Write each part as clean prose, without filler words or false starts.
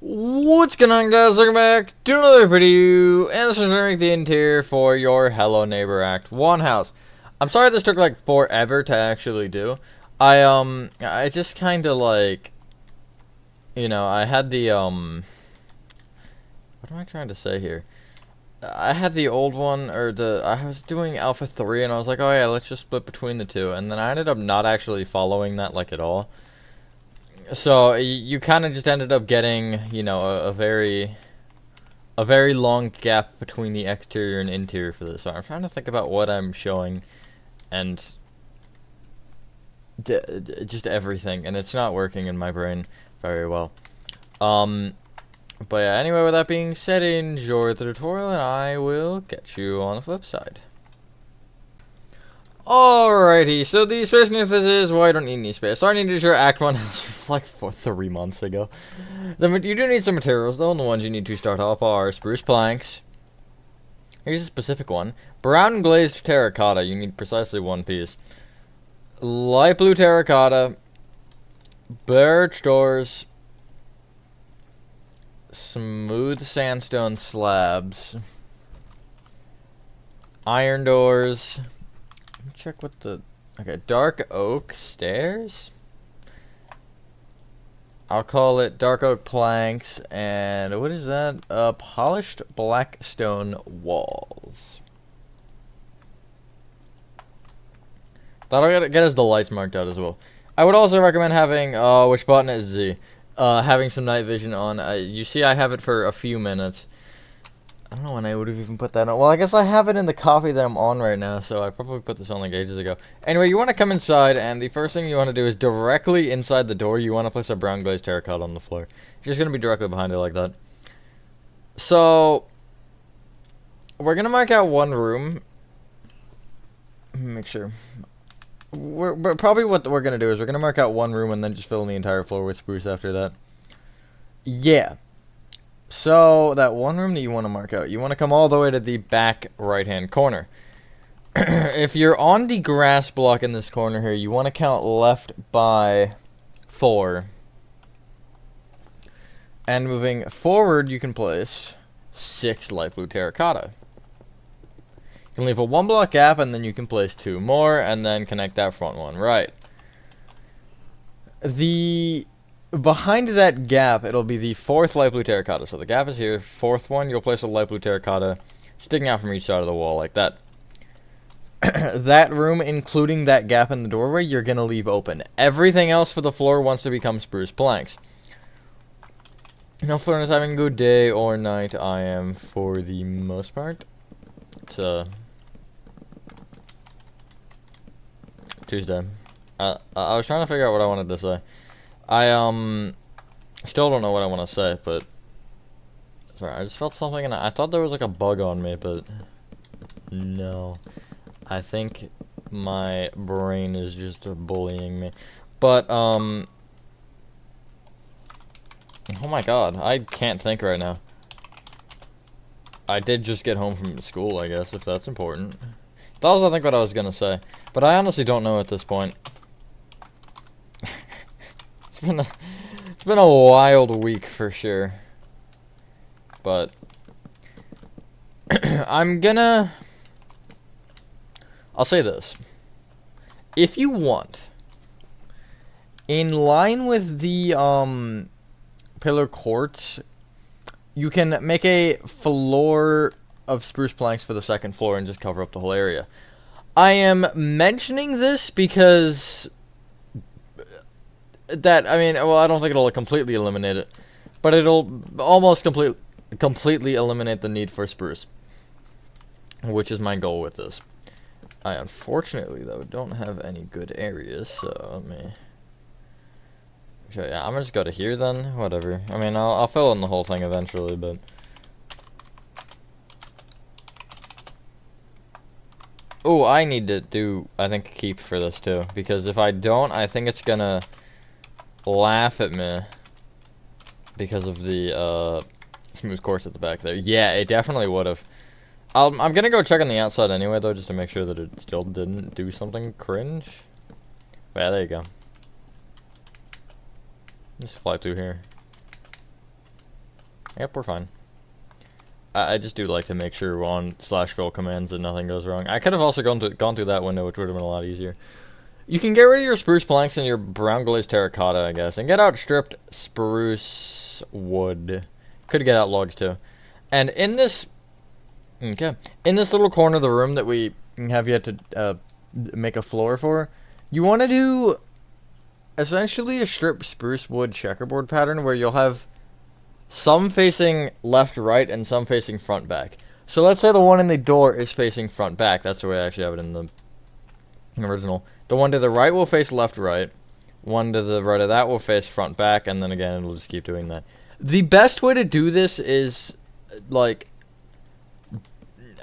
What's going on, guys? Welcome back to another video, and this is Remake the interior for your Hello Neighbor Act 1 house. I'm sorry this took like forever to actually do. I just kind of like, I had the, what am I trying to say here? I had the old one, I was doing Alpha 3, and I was like, oh yeah, let's just split between the two, and then I ended up not actually following that, like, at all. So you kind of just ended up getting, a very long gap between the exterior and interior for this. So I'm trying to think about what I'm showing, and just everything, and it's not working in my brain very well. But yeah, anyway, with that being said, enjoy the tutorial, and I will catch you on the flip side. Alrighty, so the space needs this is, well, I don't need any space. So I needed your Act 1 house like 3 months ago. You do need some materials, though, and the ones you need to start off are spruce planks. Here's a specific one. Brown glazed terracotta, you need precisely one piece. Light blue terracotta. Birch doors. Smooth sandstone slabs. Iron doors. Check what the... Okay, dark oak stairs? I'll call it dark oak planks, and what is that? Polished black stone walls. That'll get us the lights marked out as well. I would also recommend having, which button is Z? Having some night vision on. You see I have it for a few minutes. I don't know when I would have even put that on. Well, I guess I have it in the coffee that I'm on right now, so I probably put this on like ages ago. Anyway, you want to come inside, and the first thing you want to do is directly inside the door, you want to place a brown glazed terracotta on the floor. You're just going to be directly behind it like that. So, we're going to mark out one room. Make sure. But probably what we're going to do is we're going to mark out one room and then just fill in the entire floor with spruce after that. Yeah. So, that one room that you want to mark out, you want to come all the way to the back right-hand corner. If you're on the grass block in this corner here, you want to count left by 4. And moving forward, you can place 6 light blue terracotta. You can leave a 1 block gap, and then you can place 2 more, and then connect that front one. Right. Behind that gap, it'll be the 4th light blue terracotta. So the gap is here. 4th one, you'll place a light blue terracotta sticking out from each side of the wall like that. That room, including that gap in the doorway, you're going to leave open. Everything else for the floor wants to become spruce planks. Now, Florida is having a good day or night. I am for the most part. It's Tuesday. I was trying to figure out what I wanted to say. I still don't know what I want to say, but sorry, I just felt something, and I thought there was like a bug on me, but no, I think my brain is just bullying me. But oh my god, I can't think right now. I did just get home from school, I guess, if that's important. That was, I think, what I was gonna say, but I honestly don't know at this point. It's been a wild week for sure. But I'll say this. If you want, in line with the pillar courts, you can make a floor of spruce planks for the 2nd floor and just cover up the whole area. I am mentioning this because well, I don't think it'll completely eliminate it, but it'll almost completely eliminate the need for spruce, which is my goal with this. I unfortunately, though, don't have any good areas, so let me... Yeah, I'm gonna just go to here then, whatever. I mean, I'll fill in the whole thing eventually, but... Oh, I need to do, I think, keep for this too, because if I don't, I think it's gonna laugh at me because of the smooth course at the back there. Yeah, it definitely would have. I'm gonna go check on the outside anyway, though, just to make sure that it still didn't do something cringe. But yeah, there you go. Just fly through here. Yep, we're fine. I just do like to make sure on /fill commands that nothing goes wrong. I could have also gone through that window, which would have been a lot easier. You can get rid of your spruce planks and your brown glazed terracotta, I guess, and get out stripped spruce wood. Could get out logs too. And in this, in this little corner of the room that we have yet to make a floor for, you want to do essentially a stripped spruce wood checkerboard pattern where you'll have some facing left, right, and some facing front, back. So let's say the one in the door is facing front, back. That's the way I actually have it in the original. The one to the right will face left, right. One to the right of that will face front, back, and then again, it'll just keep doing that. The best way to do this is, like,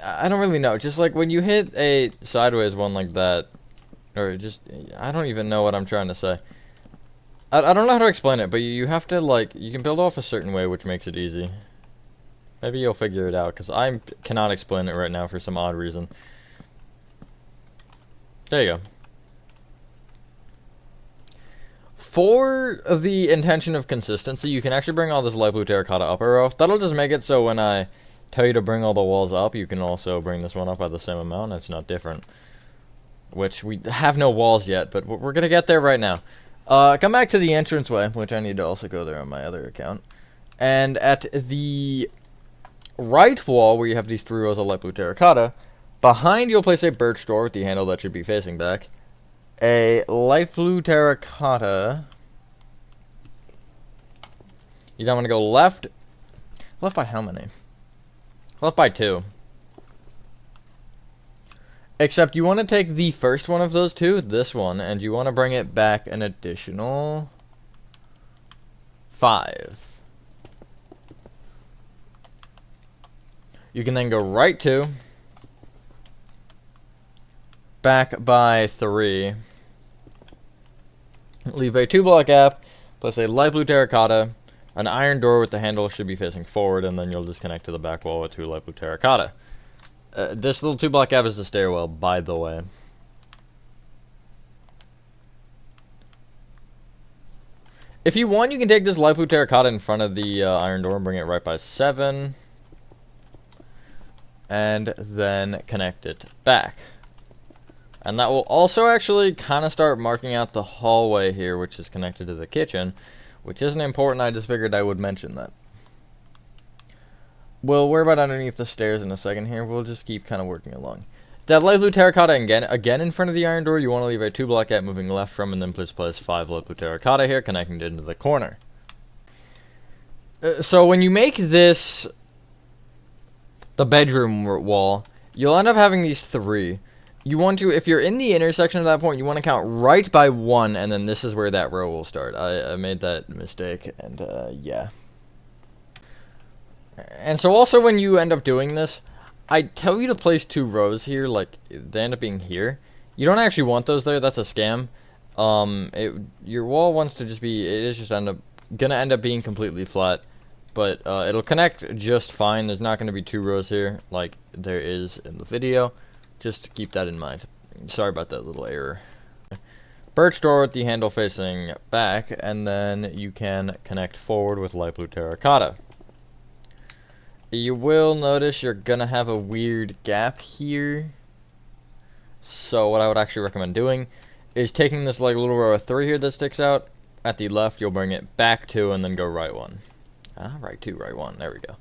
I don't really know. Just like when you hit a sideways one like that, or just, I don't even know what I'm trying to say. I don't know how to explain it, but you have to, like, you can build off a certain way, which makes it easy. Maybe you'll figure it out, because I cannot explain it right now for some odd reason. There you go. For the intention of consistency, you can actually bring all this light blue terracotta up a row. That'll just make it so when I tell you to bring all the walls up, you can also bring this one up by the same amount. It's not different. Which, we have no walls yet, but we're going to get there right now. Come back to the entranceway, which I need to also go there on my other account. And at the right wall, where you have these 3 rows of light blue terracotta, behind you'll place a birch door with the handle that should be facing back. A light blue terracotta. You don't want to go left. Left by how many? Left by 2. Except you want to take the first one of those 2, this one, and you want to bring it back an additional 5. You can then go right 2, back by 3, leave a 2-block gap, place a light blue terracotta, an iron door with the handle should be facing forward, and then you'll just connect to the back wall with 2 light blue terracotta. This little 2-block gap is the stairwell, by the way. If you want, you can take this light blue terracotta in front of the iron door and bring it right by 7. And then connect it back. And that will also actually kind of start marking out the hallway here, which is connected to the kitchen, which isn't important. I just figured I would mention that. We'll worry about underneath the stairs in a second here. We'll just keep kind of working along. That light blue terracotta again in front of the iron door. You want to leave a 2-block gap moving left from, and then please place 5 light blue terracotta here, connecting it into the corner. So when you make this the bedroom wall, you'll end up having these 3. You want to, if you're in the intersection of that point, you want to count right by 1, and then this is where that row will start. I made that mistake, and yeah. And so also when you end up doing this, I tell you to place 2 rows here, like, they end up being here. You don't actually want those there, that's a scam. Your wall wants to just be, it is just gonna end up being completely flat. But it'll connect just fine. There's not gonna be 2 rows here, like there is in the video. Just keep that in mind. Sorry about that little error. Birch door with the handle facing back, and then you can connect forward with light blue terracotta. You will notice you're gonna have a weird gap here. So what I would actually recommend doing is taking this like little row of 3 here that sticks out. At the left, you'll bring it back 2 and then go right 1. Right 2, right 1. There we go.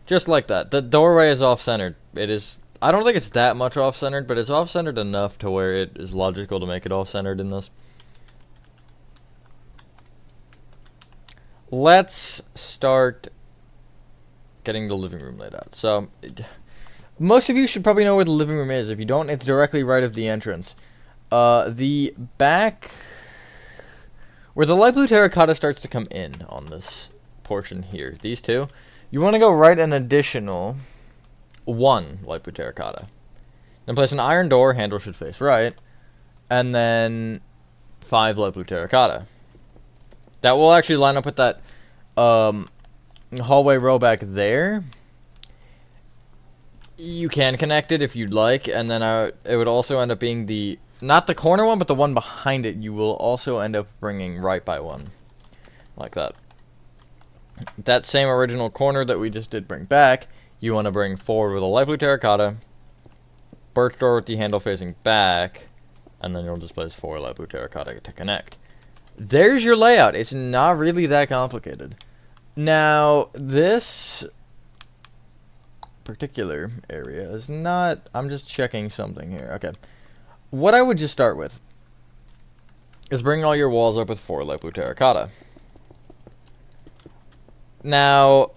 Just like that. The doorway is off-centered. It is, I don't think it's that much off-centered, but it's off-centered enough to where it is logical to make it off-centered in this. Let's start getting the living room laid out. So, most of you should probably know where the living room is. If you don't, it's directly right of the entrance. The back, where the light blue terracotta starts to come in on this portion here, these 2, you want to go right an additional 1 light blue terracotta. Then place an iron door, handle should face right, and then 5 light blue terracotta. That will actually line up with that hallway row back there. You can connect it if you'd like, and then it would also end up being the, not the corner one, but the one behind it. You will also end up bringing right by 1, like that. that same original corner that we just did bring back, you want to bring forward with a light blue terracotta, birch door with the handle facing back, and then you'll just place 4 light blue terracotta to connect. There's your layout. It's not really that complicated. Now, this particular area is not... I'm just checking something here. Okay. What I would just start with is bring all your walls up with 4 light blue terracotta. Now,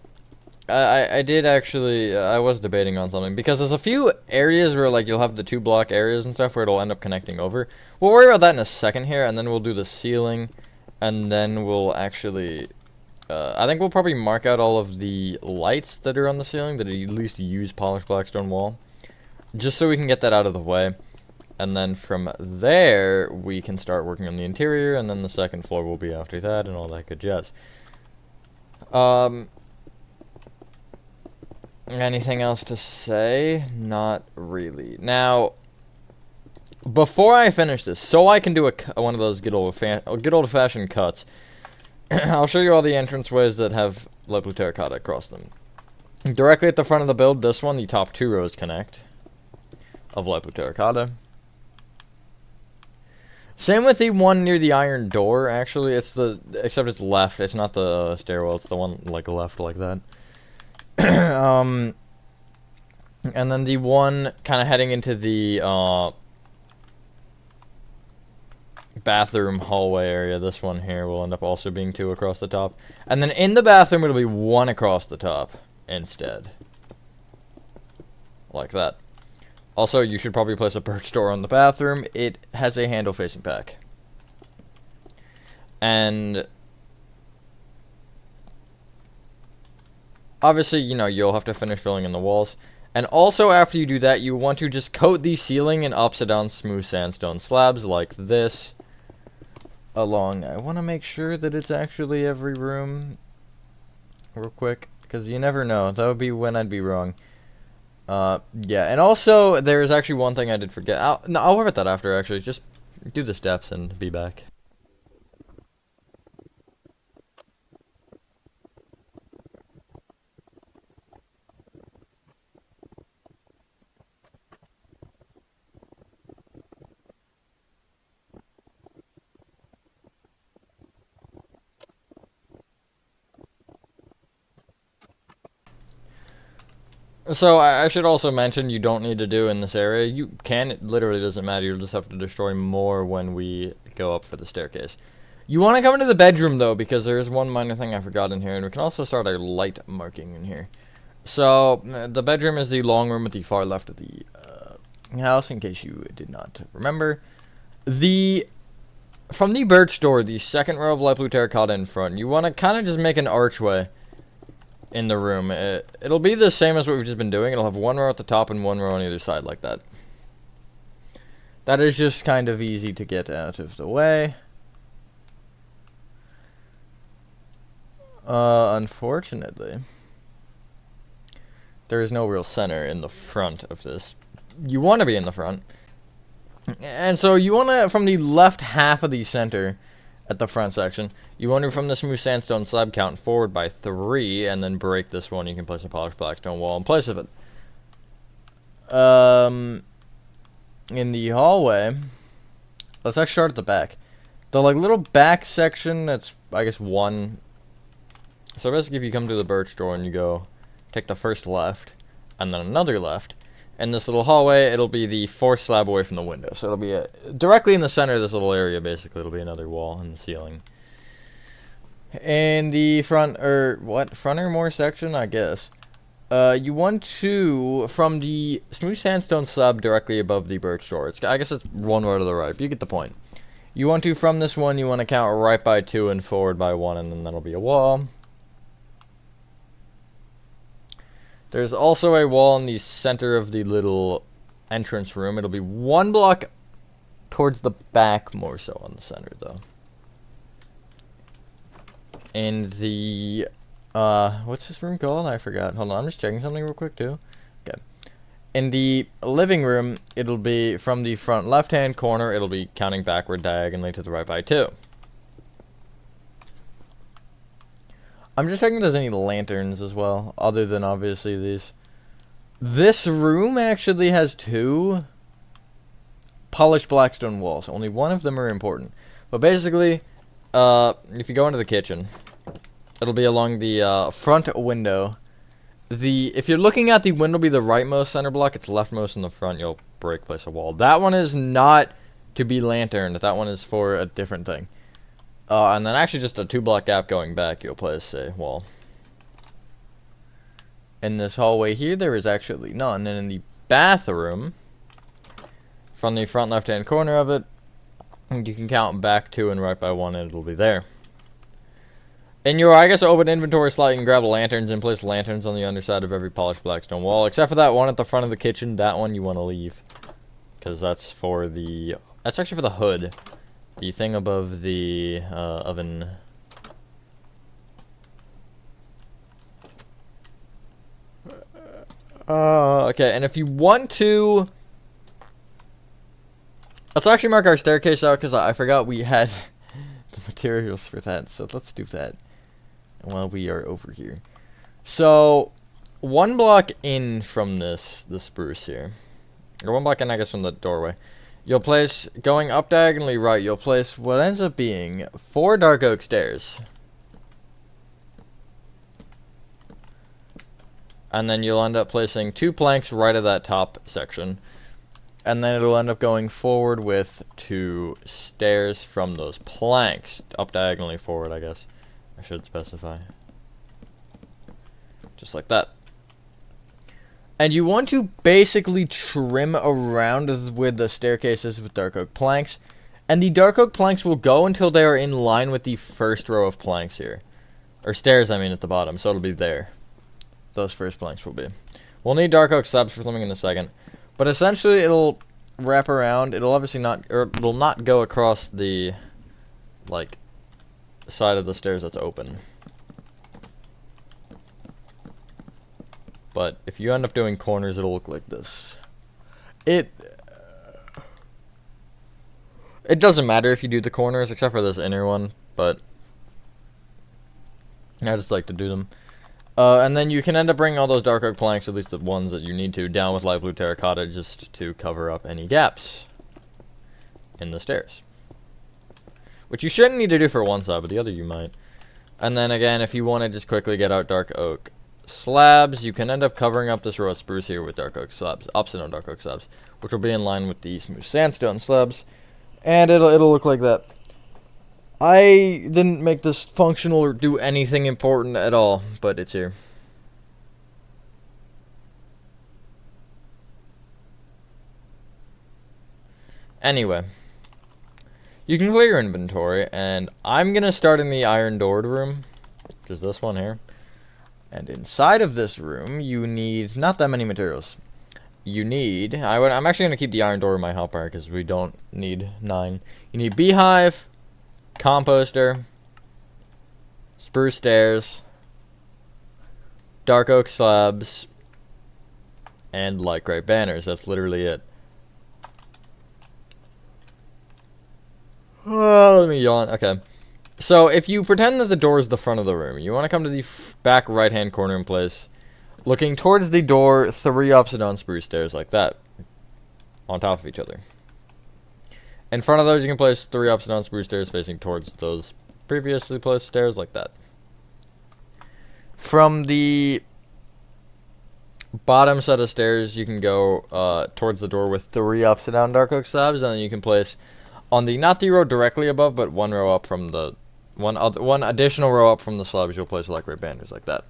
I did actually... I was debating on something, because there's a few areas where, like, you'll have the 2 block areas and stuff where it'll end up connecting over. We'll worry about that in a second here, and then we'll do the ceiling, and then we'll actually... I think we'll probably mark out all of the lights that are on the ceiling that at least use polished blackstone wall, just so we can get that out of the way. And then from there, we can start working on the interior, and then the second floor will be after that, and all that good jazz. Anything else to say? Not really. Now, before I finish this, so I can do one of those good old-fashioned cuts, I'll show you all the entranceways that have light blue terracotta across them. Directly at the front of the build, this one, the top 2 rows connect of light blue terracotta. Same with the one near the iron door, actually. Except it's left. It's not the stairwell. It's the one, like, left like that. And then the one kind of heading into the bathroom hallway area, this one here will end up also being 2 across the top. And then in the bathroom, it'll be 1 across the top instead. Like that. Also, you should probably place a birch door on the bathroom. It has a handle facing back. And obviously, you know, you'll have to finish filling in the walls. And also, after you do that, you want to just coat the ceiling in upside down smooth sandstone slabs like this. Along, I want to make sure that it's actually every room real quick, because you never know. That would be when I'd be wrong. Yeah, and also, there's actually one thing I did forget. I'll worry about that after, actually. Just do the steps and be back. So, I should also mention you don't need to do in this area. You can, it literally doesn't matter. You'll just have to destroy more when we go up for the staircase. You want to come into the bedroom, though, because there is one minor thing I forgot in here, and we can also start a light marking in here. So, the bedroom is the long room at the far left of the house, in case you did not remember. From the birch door, the second row of light blue terracotta in front, you want to kind of just make an archway in the room. It'll be the same as what we've just been doing. It'll have 1 row at the top and 1 row on either side like that. That is just kind of easy to get out of the way. Unfortunately, there is no real center in the front of this. You want to be in the front. And so you want to, from the left half of the center at the front section, you want to, from the smooth sandstone slab, count forward by 3, and then break this one. You can place a polished blackstone wall in place of it. In the hallway, let's actually start at the back. The, like, little back section, that's, I guess, 1. So basically, if you come to the birch door and you go, take the first left, and then another left, and this little hallway, it'll be the 4th slab away from the window. So it'll be directly in the center of this little area, basically. It'll be another wall in the ceiling. And the front or more section, I guess. You want to, from the smooth sandstone slab directly above the birch door. I guess it's 1 row to the right, but you get the point. You want to, from this one, you want to count right by 2 and forward by 1, and then that'll be a wall. There's also a wall in the center of the little entrance room. It'll be 1 block towards the back, more so on the center, though. And the, what's this room called? I forgot. Hold on, I'm just checking something real quick, too. Okay. In the living room, it'll be from the front left-hand corner, it'll be counting backward diagonally to the right by 2. I'm just checking if there's any lanterns as well, other than obviously these. This room actually has 2 polished blackstone walls. Only one of them are important. But basically, if you go into the kitchen, it'll be along the front window. If you're looking at the window, be the rightmost center block. It's leftmost in the front. You'll place a wall. That one is not to be lanterned. That one is for a different thing. And then actually just a 2-block gap going back, you'll place a wall. In this hallway here, there is actually none. And in the bathroom, from the front left-hand corner of it, you can count back 2 and right by 1, and it'll be there. In your, I guess, open inventory slot, you can grab lanterns and place lanterns on the underside of every polished blackstone wall, except for that one at the front of the kitchen. That one you want to leave, because that's for the, that's actually for the hood. The thing above the oven. Okay, and if you want to, let's actually mark our staircase out, because I forgot we had the materials for that, so let's do that while we are over here. So, 1 block in from the spruce here, or 1 block in, I guess, from the doorway, you'll place, going up diagonally right, you'll place what ends up being 4 dark oak stairs. And then you'll end up placing 2 planks right at that top section. And then it'll end up going forward with 2 stairs from those planks. Up diagonally forward, I guess. I should specify. Just like that. And you want to basically trim around with the staircases with dark oak planks. And the dark oak planks will go until they are in line with the first row of planks here. Or stairs, I mean, at the bottom. So it'll be there. Those first planks will be. We'll need dark oak slabs for something in a second. But essentially, it'll wrap around. It'll obviously not, or it'll not go across the, like, side of the stairs that's open. But if you end up doing corners, it'll look like this. It doesn't matter if you do the corners, except for this inner one, but I just like to do them. And then you can end up bringing all those dark oak planks, at least the ones that you need to, down with light blue terracotta just to cover up any gaps in the stairs. Which you shouldn't need to do for one side, but the other you might. And then again, if you want to just quickly get out dark oak slabs, you can end up covering up this row of spruce here with dark oak slabs, upside down dark oak slabs, which will be in line with the smooth sandstone slabs. And it'll look like that. I didn't make this functional or do anything important at all, but it's here. Anyway, you can clear your inventory, and I'm gonna start in the iron doored room, which is this one here. And inside of this room, you need not that many materials. You need, I'm actually gonna keep the iron door in my hotbar because we don't need 9. You need beehive, composter, spruce stairs, dark oak slabs, and light gray banners. That's literally it. Oh, let me yawn. Okay. So, if you pretend that the door is the front of the room, you want to come to the back right-hand corner and place, looking towards the door, 3 upside down spruce stairs like that, on top of each other. In front of those, you can place 3 upside down spruce stairs facing towards those previously placed stairs like that. From the bottom set of stairs, you can go towards the door with 3 upside down dark oak slabs, and then you can place on the, not the row directly above, but 1 row up from the, one additional row up from the slabs, you'll place light gray banners like that.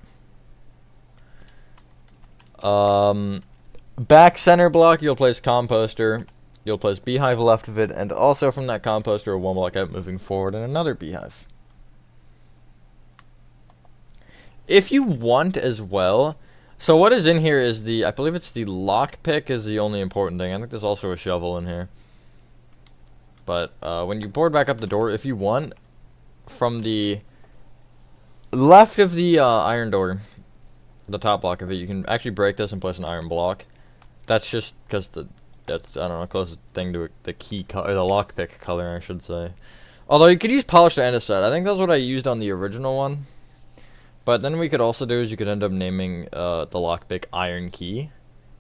Back center block, you'll place composter. You'll place beehive left of it, and also from that composter, 1 block out moving forward, and another beehive. If you want as well, so what is in here is the, I believe it's the lockpick is the only important thing. I think there's also a shovel in here. But when you board back up the door, if you want, from the left of the iron door, the top block of it, you can actually break this and place an iron block. That's just because that's, I don't know, closest thing to the key color, the lockpick color, I should say. Although you could use polished andesite. I think that's what I used on the original one. But then we could also do is you could end up naming the lockpick Iron Key.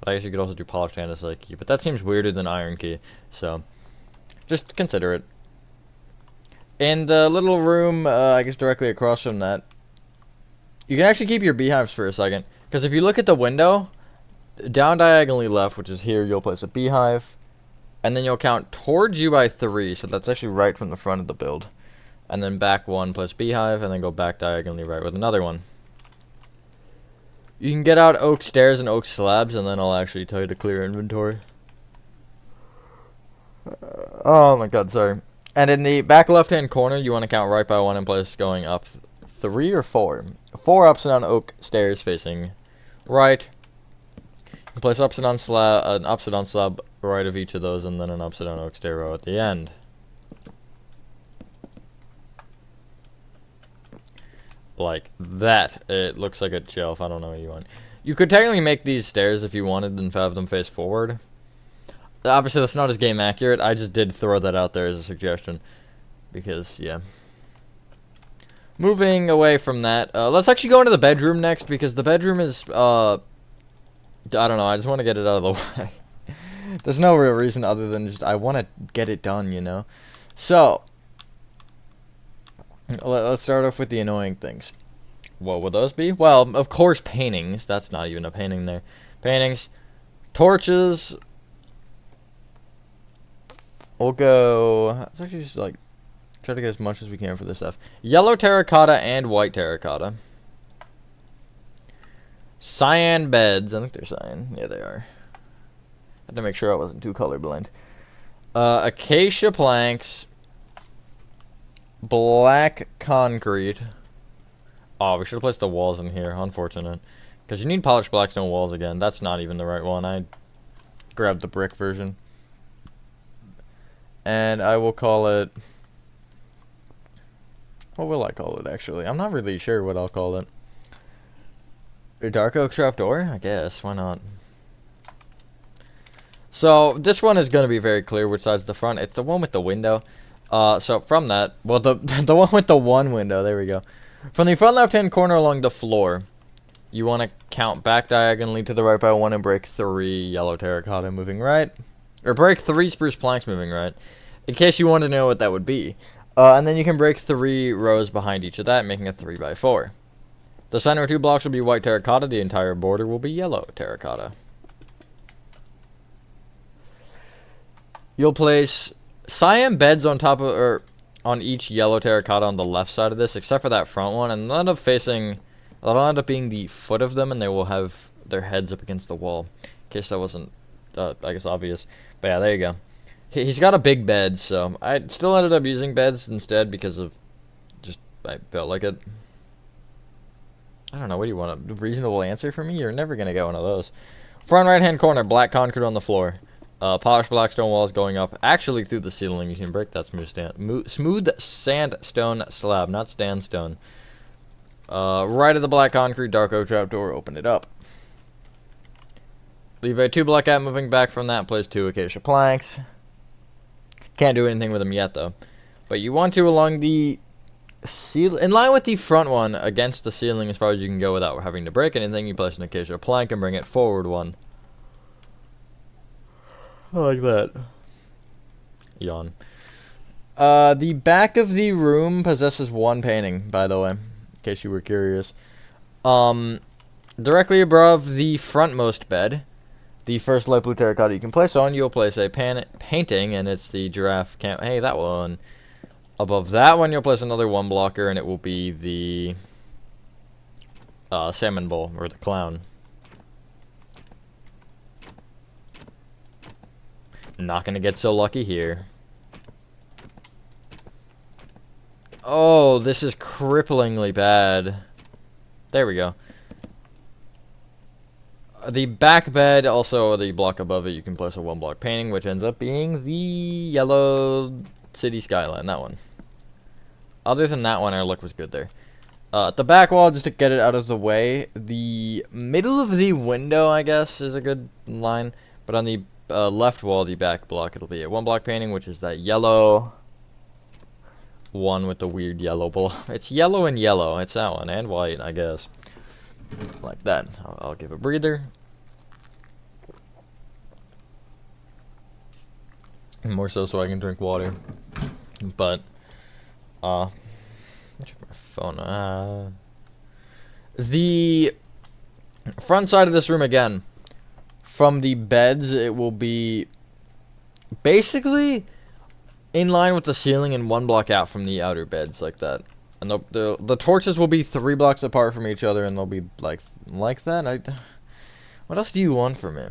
But I guess you could also do Polished Andesite Key. But that seems weirder than Iron Key. So, just consider it. In the little room, I guess directly across from that, you can actually keep your beehives for a second. Because if you look at the window, down diagonally left, which is here, you'll place a beehive. And then you'll count towards you by 3. So that's actually right from the front of the build. And then back 1 plus beehive, and then go back diagonally right with another one. You can get out oak stairs and oak slabs, and then I'll actually tell you to clear inventory. Oh my god, sorry. And in the back left-hand corner, you want to count right by 1 in place, going up 3 or 4. 4 upside down oak stairs facing right. You can place an upside down slab right of each of those, and then an upside down oak stair row at the end. Like that. It looks like a shelf. I don't know what you want. You could technically make these stairs if you wanted and have them face forward. Obviously, that's not as game accurate. I just did throw that out there as a suggestion. Because, yeah. Moving away from that, let's actually go into the bedroom next, because the bedroom is, I don't know, I just want to get it out of the way. There's no real reason other than just, I want to get it done, you know? So, let's start off with the annoying things. What would those be? Well, of course, paintings. That's not even a painting there. Paintings. Torches. We'll go... Let's actually just, like, try to get as much as we can for this stuff. Yellow terracotta and white terracotta. Cyan beds. I think they're cyan. Yeah, they are. I had to make sure I wasn't too colorblind. Acacia planks. Black concrete. Oh, we should have placed the walls in here. Unfortunate. Because you need polished blackstone walls again. That's not even the right one. I grabbed the brick version. And I will call it... What will I call it, actually? I'm not really sure what I'll call it. A dark oak trapdoor? I guess. Why not? So, this one is going to be very clear which side's the front. It's the one with the window. So from that, well, the one with the one window, there we go. From the front left-hand corner along the floor, you want to count back diagonally to the right by 1 and break 3 yellow terracotta moving right. Or break 3 spruce planks moving right, in case you want to know what that would be. And then you can break 3 rows behind each of that, making a 3 by 4. The center 2 blocks will be white terracotta, the entire border will be yellow terracotta. You'll place cyan beds on top of, or on each yellow terracotta on the left side of this, except for that front one, and they'll end up being the foot of them, and they will have their heads up against the wall. In case that wasn't, I guess, obvious. But yeah, there you go. He's got a big bed, so I still ended up using beds instead because of just, I felt like it. I don't know, what do you want, a reasonable answer for me? You're never going to get one of those. Front right-hand corner, black concrete on the floor. Polished blackstone walls going up actually through the ceiling. You can break that smooth sandstone slab, not sandstone. Right of the black concrete, dark oak trapdoor, open it up. Leave a 2 block gap moving back from that, place 2 acacia planks. Can't do anything with them yet though. But you want to along the ceiling, in line with the front one, against the ceiling as far as you can go without having to break anything, you place an acacia plank and bring it forward 1. Like that. Yawn. The back of the room possesses 1 painting, by the way, in case you were curious. Directly above the frontmost bed, the first light blue terracotta you can place on, you'll place a painting, and it's the giraffe camp. Hey, that one. Above that one, you'll place another 1 blocker, and it will be the salmon bowl, or the clown. Not gonna get so lucky here. Oh, this is cripplingly bad. There we go. The back bed, also the block above it, you can place a 1 block painting, which ends up being the yellow city skyline, that one. Other than that one, our look was good there. The back wall, just to get it out of the way, the middle of the window, I guess, is a good line, but on the left wall, the back block, it'll be a 1 block painting, which is that yellow one with the weird yellow block. It's yellow and yellow. It's that one. And white, I guess. Like that. I'll give a breather. More so I can drink water. But, check my phone. The front side of this room again. From the beds, it will be basically in line with the ceiling and 1 block out from the outer beds, like that. And the torches will be 3 blocks apart from each other, and they'll be like that. What else do you want from me?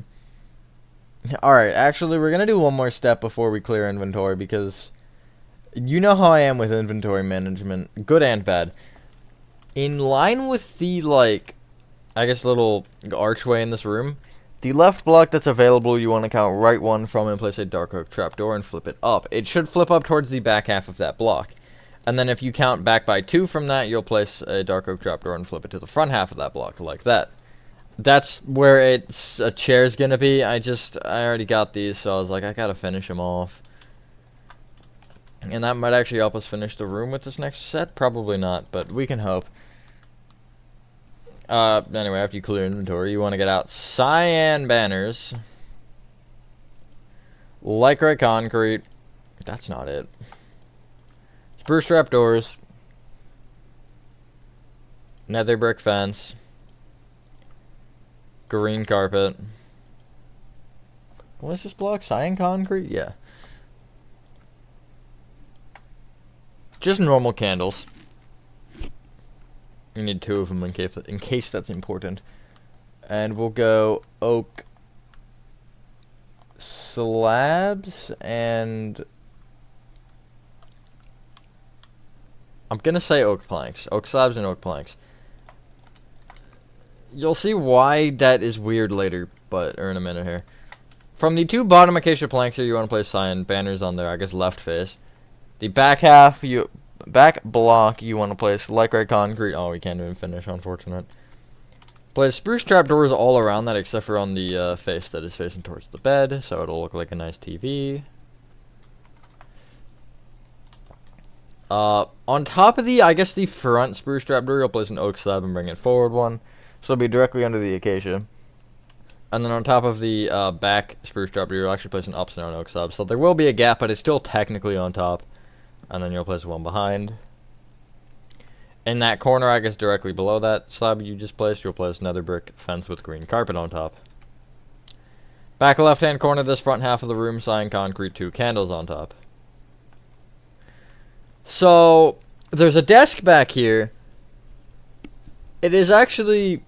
Alright, actually, we're gonna do one more step before we clear inventory, because you know how I am with inventory management, good and bad. In line with the, like, I guess little archway in this room, the left block that's available, you want to count right 1 from and place a dark oak trapdoor and flip it up. It should flip up towards the back half of that block. And then if you count back by 2 from that, you'll place a dark oak trapdoor and flip it to the front half of that block, like that. That's where a chair's gonna be. I already got these, so I was like, I gotta finish them off. And that might actually help us finish the room with this next set. Probably not, but we can hope. Anyway, after you clear inventory, you want to get out cyan banners. Lycra concrete. That's not it. Spruce trapdoors. Nether brick fence. Green carpet. What is this block? Cyan concrete? Yeah. Just normal candles. You need 2 of them in case that's important. And we'll go oak slabs and I'm gonna say oak planks. Oak slabs and oak planks. You'll see why that is weird later, or in a minute here. From the 2 bottom acacia planks here, you want to place cyan banners on there, I guess left face. The back half, back block, you want to place lycra concrete. Oh, we can't even finish, unfortunate. Place spruce trapdoors all around that, except for on the face that is facing towards the bed, so it'll look like a nice TV. On top of I guess the front spruce trapdoor, you'll place an oak slab and bring it forward 1. So it'll be directly under the acacia. And then on top of the back spruce trapdoor, you'll actually place an upside down oak slab. So there will be a gap, but it's still technically on top. And then you'll place 1 behind. In that corner, I guess directly below that slab you just placed, you'll place another brick fence with green carpet on top. Back left-hand corner, this front half of the room, cyan concrete, 2 candles on top. So, there's a desk back here. It is actually...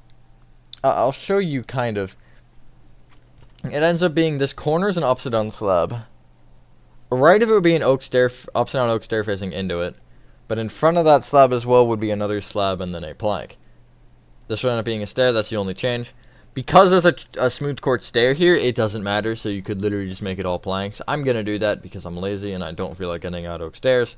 I'll show you, kind of. It ends up being this corner's an upside-down slab. Right of it would be an upside-down oak stair facing into it. But in front of that slab as well would be another slab and then a plank. This would end up being a stair, that's the only change. Because there's a smooth quartz stair here, it doesn't matter, so you could literally just make it all planks. I'm gonna do that because I'm lazy and I don't feel like getting out oak stairs.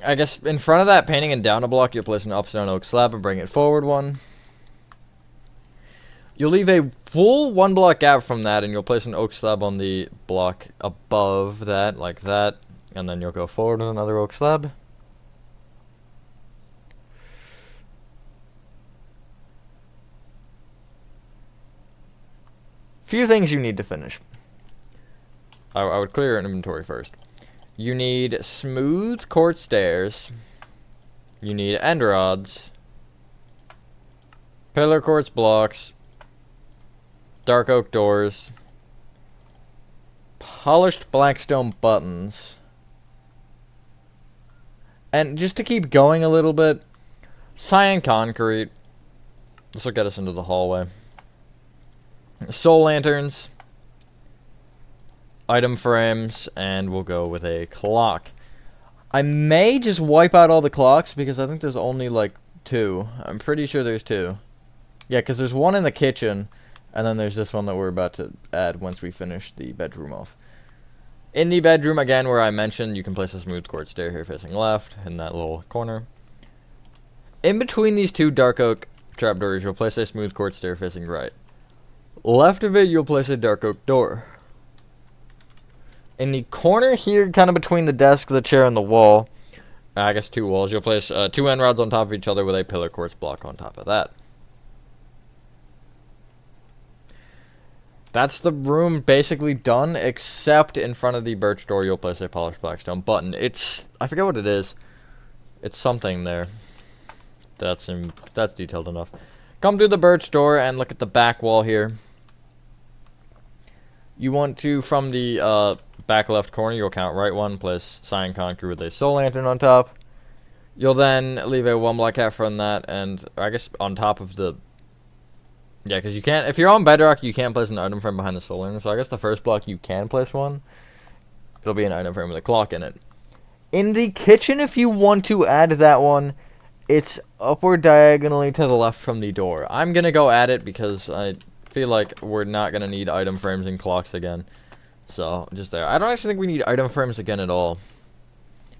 I guess in front of that painting and down a block, you'll place an upside-down oak slab and bring it forward 1. You'll leave a full 1 block gap from that, and you'll place an oak slab on the block above that, like that. And then you'll go forward with another oak slab. Few things you need to finish. I would clear an inventory first. You need smooth quartz stairs. You need end rods. Pillar quartz blocks. Dark oak doors. Polished blackstone buttons. And just to keep going a little bit, cyan concrete. This will get us into the hallway. Soul lanterns. Item frames, and we'll go with a clock. I may just wipe out all the clocks because I think there's only like 2. I'm pretty sure there's 2. Yeah, because there's 1 in the kitchen, and then there's this one that we're about to add once we finish the bedroom off. In the bedroom, again, where I mentioned, you can place a smooth quartz stair here facing left in that little corner. In between these 2 dark oak trapdoors, you'll place a smooth quartz stair facing right. Left of it, you'll place a dark oak door. In the corner here, kind of between the desk, the chair, and the wall, I guess 2 walls, you'll place 2 end rods on top of each other with a pillar quartz block on top of that. That's the room basically done, except in front of the birch door, you'll place a polished blackstone button. I forget what it is. It's something there. That's detailed enough. Come through the birch door and look at the back wall here. You want to, from the back left corner, you'll count right 1, place cyan concrete with a soul lantern on top. You'll then leave a 1 block half from that, and I guess on top of the... Yeah, because you can't... If you're on bedrock, you can't place an item frame behind the soul lantern, so I guess the first block you can place one. It'll be an item frame with a clock in it. In the kitchen, if you want to add that one, it's upward diagonally to the left from the door. I'm going to go add it because I feel like we're not going to need item frames and clocks again. So, just there. I don't actually think we need item frames again at all.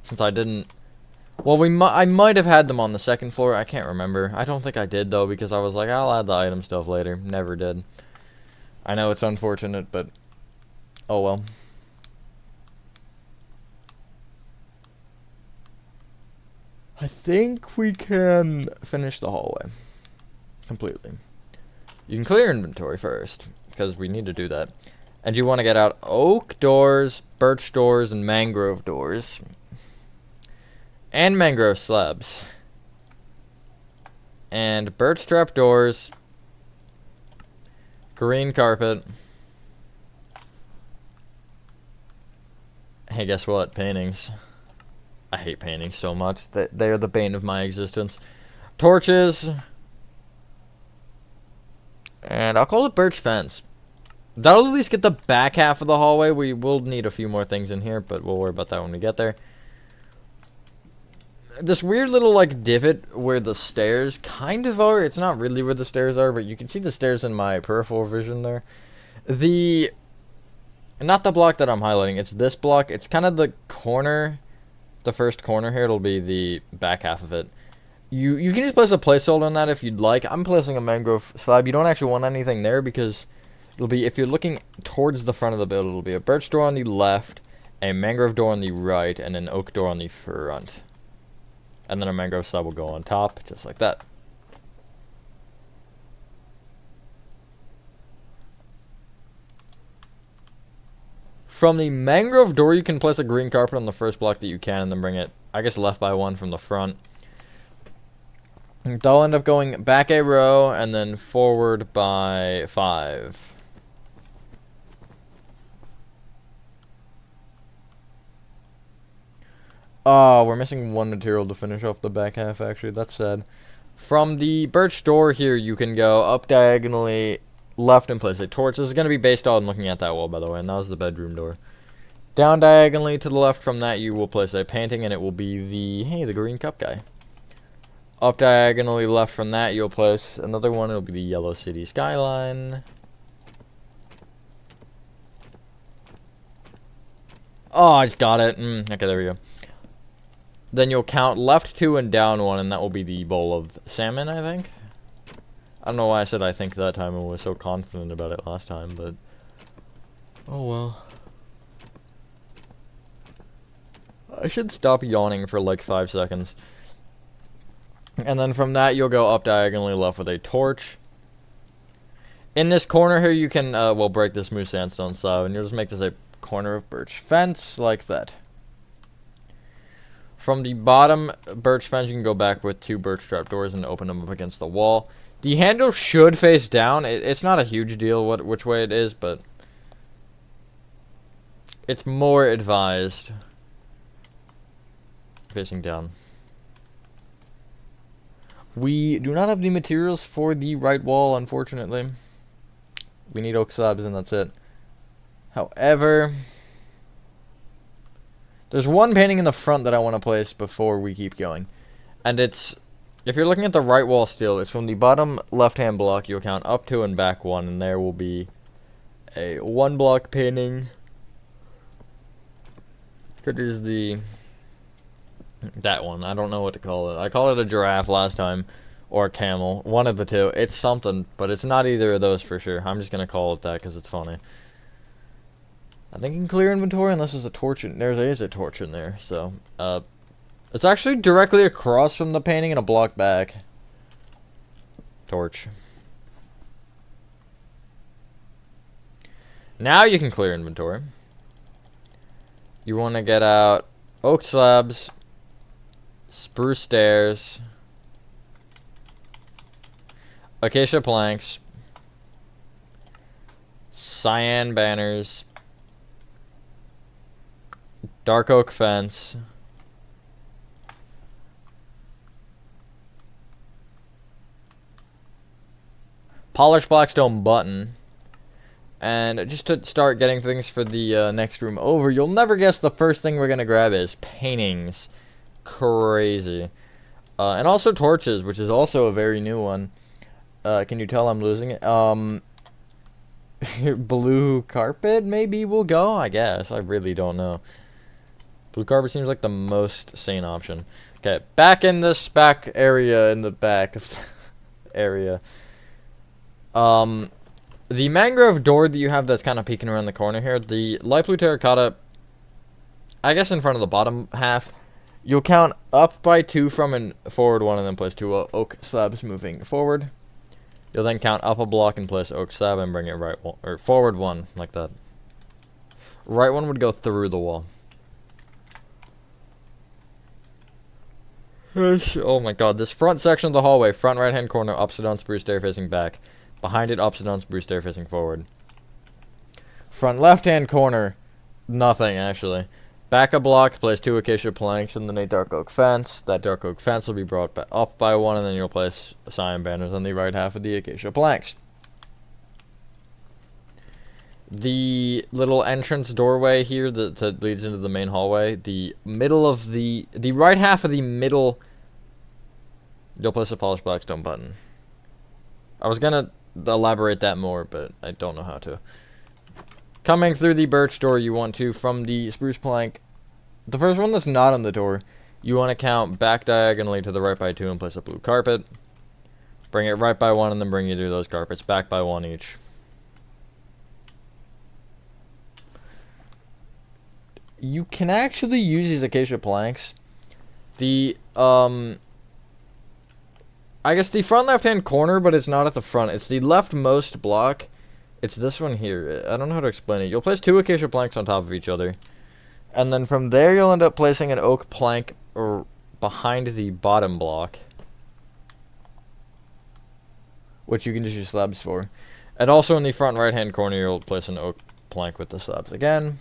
Since I didn't... Well, I might have had them on the second floor. I can't remember. I don't think I did, though, because I was like, I'll add the item stuff later. Never did. I know it's unfortunate, but... Oh, well. I think we can finish the hallway. Completely. You can clear inventory first, because we need to do that. And you want to get out oak doors, birch doors, and mangrove doors. And mangrove slabs. And birch trap doors. Green carpet. Hey, guess what? Paintings. I hate paintings so much. They are the bane of my existence. Torches. And I'll call it birch fence. That'll at least get the back half of the hallway. We will need a few more things in here, but we'll worry about that when we get there. This weird little, like, divot where the stairs kind of are. It's not really where the stairs are, but you can see the stairs in my peripheral vision there. Not the block that I'm highlighting. It's this block. It's kind of the corner, the first corner here. It'll be the back half of it. You can just place a placeholder on that if you'd like. I'm placing a mangrove slab. You don't actually want anything there because it'll be, if you're looking towards the front of the building, it'll be a birch door on the left, a mangrove door on the right, and an oak door on the front. And then a mangrove slab will go on top, just like that. From the mangrove door, you can place a green carpet on the first block that you can, and then bring it, I guess, left by 1 from the front. They'll end up going back a row, and then forward by 5. Oh, we're missing 1 material to finish off the back half, actually. That's sad. From the birch door here, you can go up diagonally left and place a torch. This is going to be based on looking at that wall, by the way, and that was the bedroom door. Down diagonally to the left from that, you will place a painting, and it will be the green cup guy. Up diagonally left from that, you'll place another one. It'll be the yellow city skyline. Oh, I just got it. Okay, there we go. Then you'll count left 2 and down 1, and that will be the bowl of salmon, I think. I don't know why I said I think that time and was so confident about it last time, but... Oh, well. I should stop yawning for like 5 seconds. And then from that, you'll go up diagonally left with a torch. In this corner here, you can, break this moose sandstone slab, and you'll just make this a corner of birch fence, like that. From the bottom birch fence, you can go back with 2 birch trap doors and open them up against the wall. The handle should face down. It's not a huge deal which way it is, but it's more advised facing down. We do not have the materials for the right wall, unfortunately. We need oak slabs, and that's it. However... There's one painting in the front that I want to place before we keep going. And it's, if you're looking at the right wall still, it's from the bottom left-hand block, you'll count up 2 and back 1, and there will be a 1 block painting. That is that one. I don't know what to call it. I called it a giraffe last time, or a camel. One of the two. It's something, but it's not either of those for sure. I'm just going to call it that because it's funny. I think you can clear inventory unless there's a torch in there. There is a torch in there, so it's actually directly across from the painting and a block back. Torch. Now you can clear inventory. You want to get out oak slabs, spruce stairs, acacia planks, cyan banners, dark oak fence, polished blackstone button. And just to start getting things for the next room over, you'll never guess the first thing we're going to grab is paintings. Crazy. And also torches, which is also a very new one. Can you tell I'm losing it? Blue carpet maybe will go, I guess. I really don't know. Blue carpet seems like the most sane option. Okay, back in this back area, in the back of the area. The mangrove door that you have that's kind of peeking around the corner here, the light blue terracotta, I guess in front of the bottom half, you'll count up by 2 from and forward 1 and then place 2 oak slabs moving forward. You'll then count up a block and place oak slab and bring it right one, or forward 1, like that. Right 1 would go through the wall. Oh my god, this front section of the hallway, front right hand corner, upside down spruce stair facing back. Behind it, upside down spruce stair facing forward. Front left-hand corner, nothing, actually. Back a block, place 2 acacia planks, and then a dark oak fence. That dark oak fence will be brought up by 1, and then you'll place cyan banners on the right half of the acacia planks. The little entrance doorway here that leads into the main hallway, the middle of the right half of the middle, you'll place a polished blackstone button. I was gonna elaborate that more, but I don't know how to. Coming through the birch door, you want to, from the spruce plank, the first one that's not on the door, you want to count back diagonally to the right by 2 and place a blue carpet. Bring it right by 1 and then bring you to those carpets back by 1 each. You can actually use these acacia planks. The, I guess the front left-hand corner, but it's not at the front. It's the leftmost block. It's this one here. I don't know how to explain it. You'll place 2 acacia planks on top of each other. And then from there, you'll end up placing an oak plank behind the bottom block, which you can just use slabs for. And also in the front right-hand corner, you'll place an oak plank with the slabs again.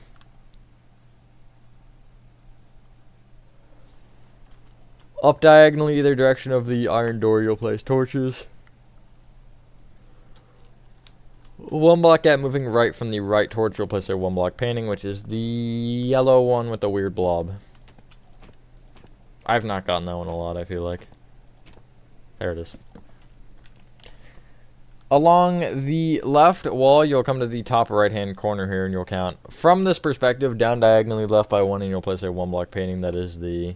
Up diagonally either direction of the iron door, you'll place torches. 1 block gap moving right from the right torch, you'll place a 1 block painting, which is the yellow one with the weird blob. I've not gotten that one a lot, I feel like. There it is. Along the left wall, you'll come to the top right-hand corner here, and you'll count from this perspective down diagonally left by 1, and you'll place a 1 block painting that is the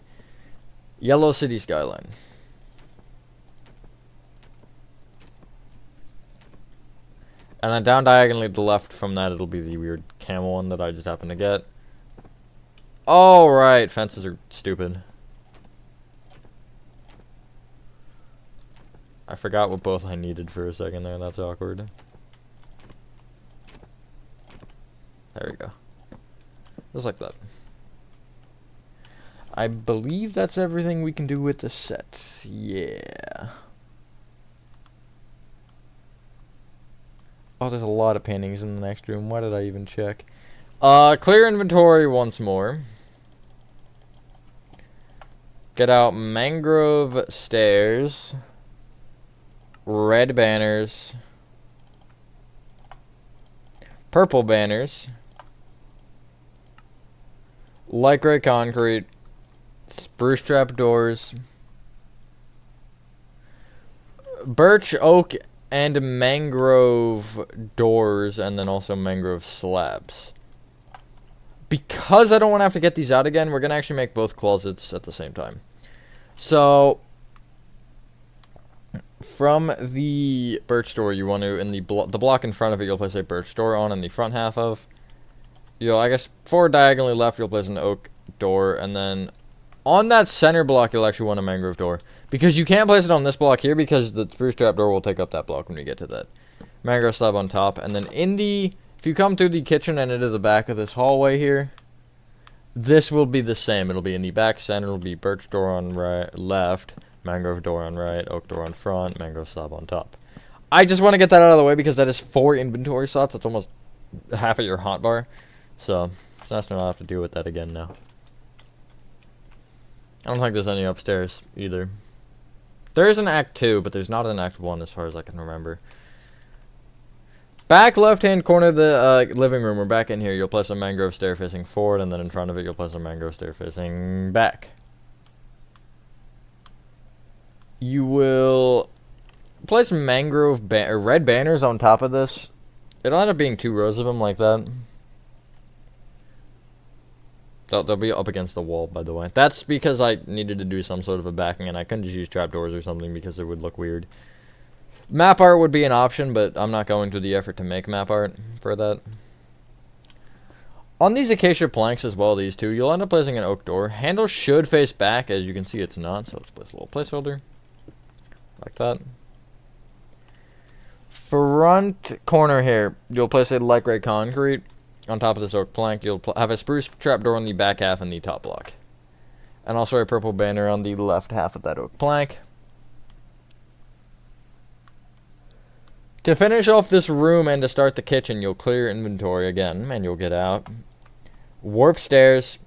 yellow city skyline. And then down diagonally to the left from that, it'll be the weird camel one that I just happened to get. Oh, right. Fences are stupid. I forgot what both I needed for a second there. That's awkward. There we go. Just like that. I believe that's everything we can do with the set. Yeah. Oh, there's a lot of paintings in the next room. Why did I even check? Clear inventory once more. Get out mangrove stairs. Red banners. Purple banners. Light gray concrete. Spruce trap doors. Birch, oak, and mangrove doors, and then also mangrove slabs. Because I don't want to have to get these out again, we're going to actually make both closets at the same time. So, from the birch door, you want to, in the block in front of it, you'll place a birch door on in the front half of. I guess forward diagonally left, you'll place an oak door, and then on that center block, you'll actually want a mangrove door. Because you can't place it on this block here, because the spruce trap door will take up that block when we get to that. Mangrove slab on top, and then if you come through the kitchen and into the back of this hallway here, this will be the same. It'll be in the back center, it'll be birch door on right, left, mangrove door on right, oak door on front, mangrove slab on top. I just want to get that out of the way because that is 4 inventory slots. That's almost half of your hotbar. So, it's nice to not have to deal with that again now. I don't think there's any upstairs either. There is an Act 2, but there's not an Act 1 as far as I can remember. Back left-hand corner of the living room, or back in here, you'll place a mangrove stair facing forward, and then in front of it, you'll place a mangrove stair facing back. You will place mangrove or red banners on top of this. It'll end up being 2 rows of them like that. They'll be up against the wall, by the way. That's because I needed to do some sort of a backing, and I couldn't just use trapdoors or something because it would look weird. Map art would be an option, but I'm not going through the effort to make map art for that. On these acacia planks as well, these two, you'll end up placing an oak door. Handle should face back. As you can see, it's not, so let's place a little placeholder. Like that. Front corner here, you'll place a light gray concrete. On top of this oak plank, you'll have a spruce trapdoor on the back half and the top block. And also a purple banner on the left half of that oak plank. To finish off this room and to start the kitchen, you'll clear inventory again, and you'll get out. Warp stairs.